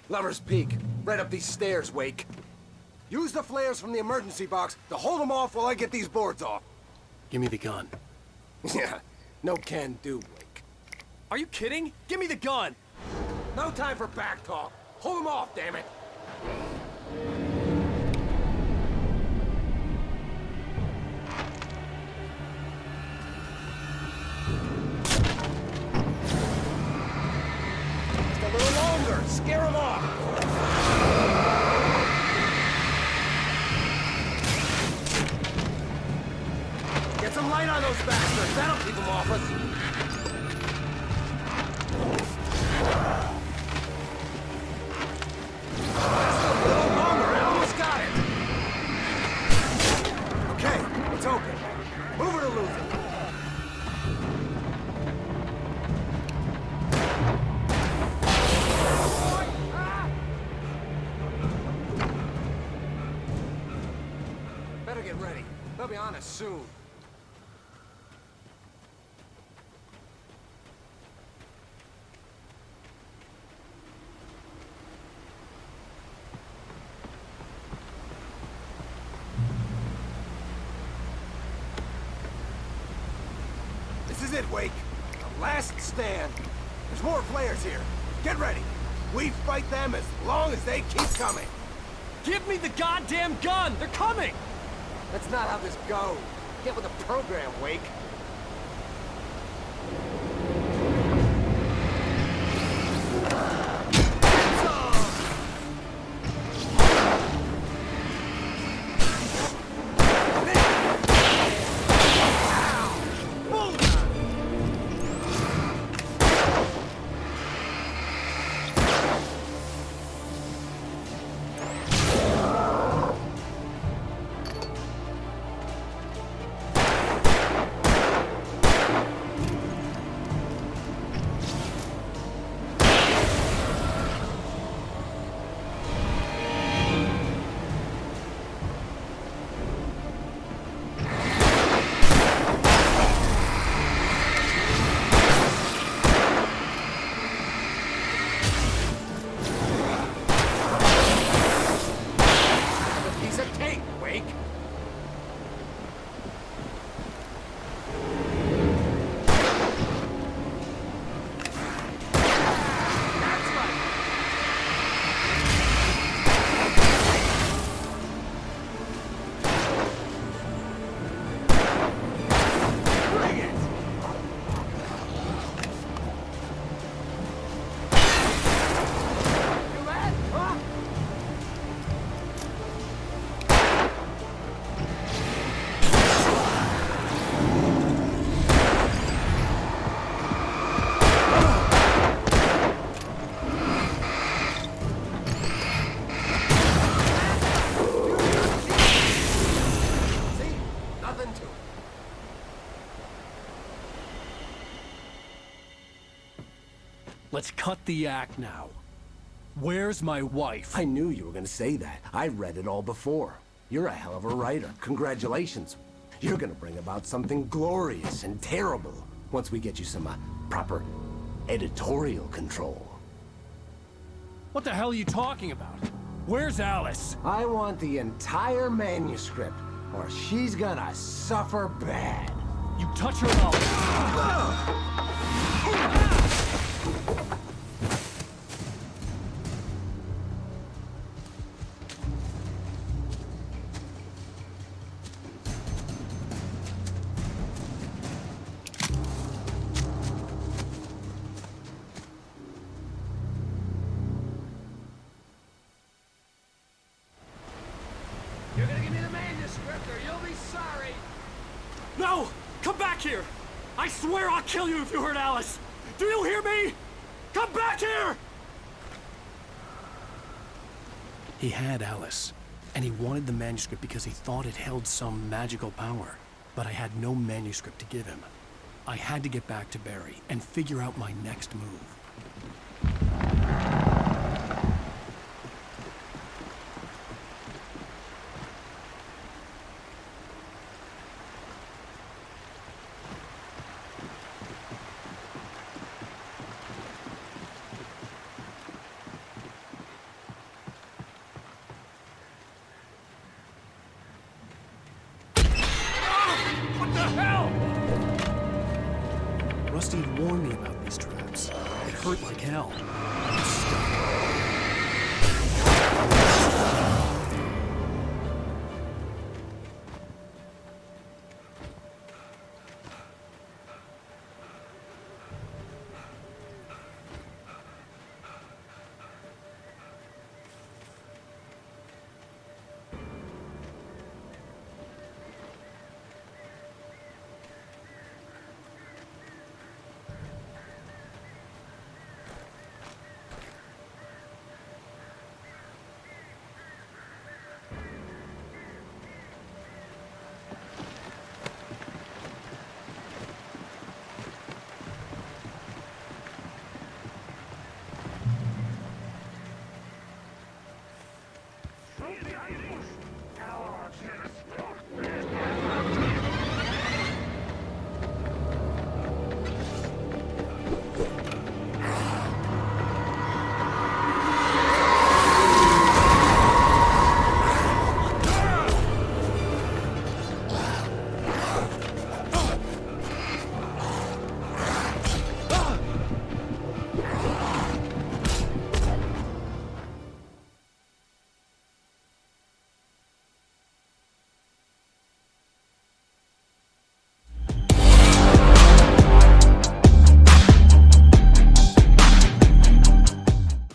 Lover's Peak. Right up these stairs, Wake. Use the flares from the emergency box to hold them off while I get these boards off. Give me the gun. Yeah, no can do, Wake. Are you kidding? Give me the gun! No time for back talk. Hold them off, damn it. Just a little longer. Scare them off. Get some light on those bastards. That'll keep them off us. Just a little longer. I almost got it. Okay, it's open. Move it or lose it. Better get ready. They'll be on us soon. This is it, Wake. The last stand. There's more flares here. Get ready. We fight them as long as they keep coming. Give me the goddamn gun! They're coming! That's not how this goes. Get with the program, Wake. Let's cut the act now. Where's my wife? I knew you were gonna say that. I read it all before. You're a hell of a writer. Congratulations. You're gonna bring about something glorious and terrible once we get you some proper editorial control. What the hell are you talking about? Where's Alice? I want the entire manuscript, or she's gonna suffer bad. You touch her mouth. You're gonna give me the manuscript or you'll be sorry. No! Come back here! I swear I'll kill you if you hurt Alice! Do you hear me? Come back here! He had Alice, and he wanted the manuscript because he thought it held some magical power. But I had no manuscript to give him. I had to get back to Barry and figure out my next move. Rusty had warned me about these traps. It hurt like hell. I was stuck.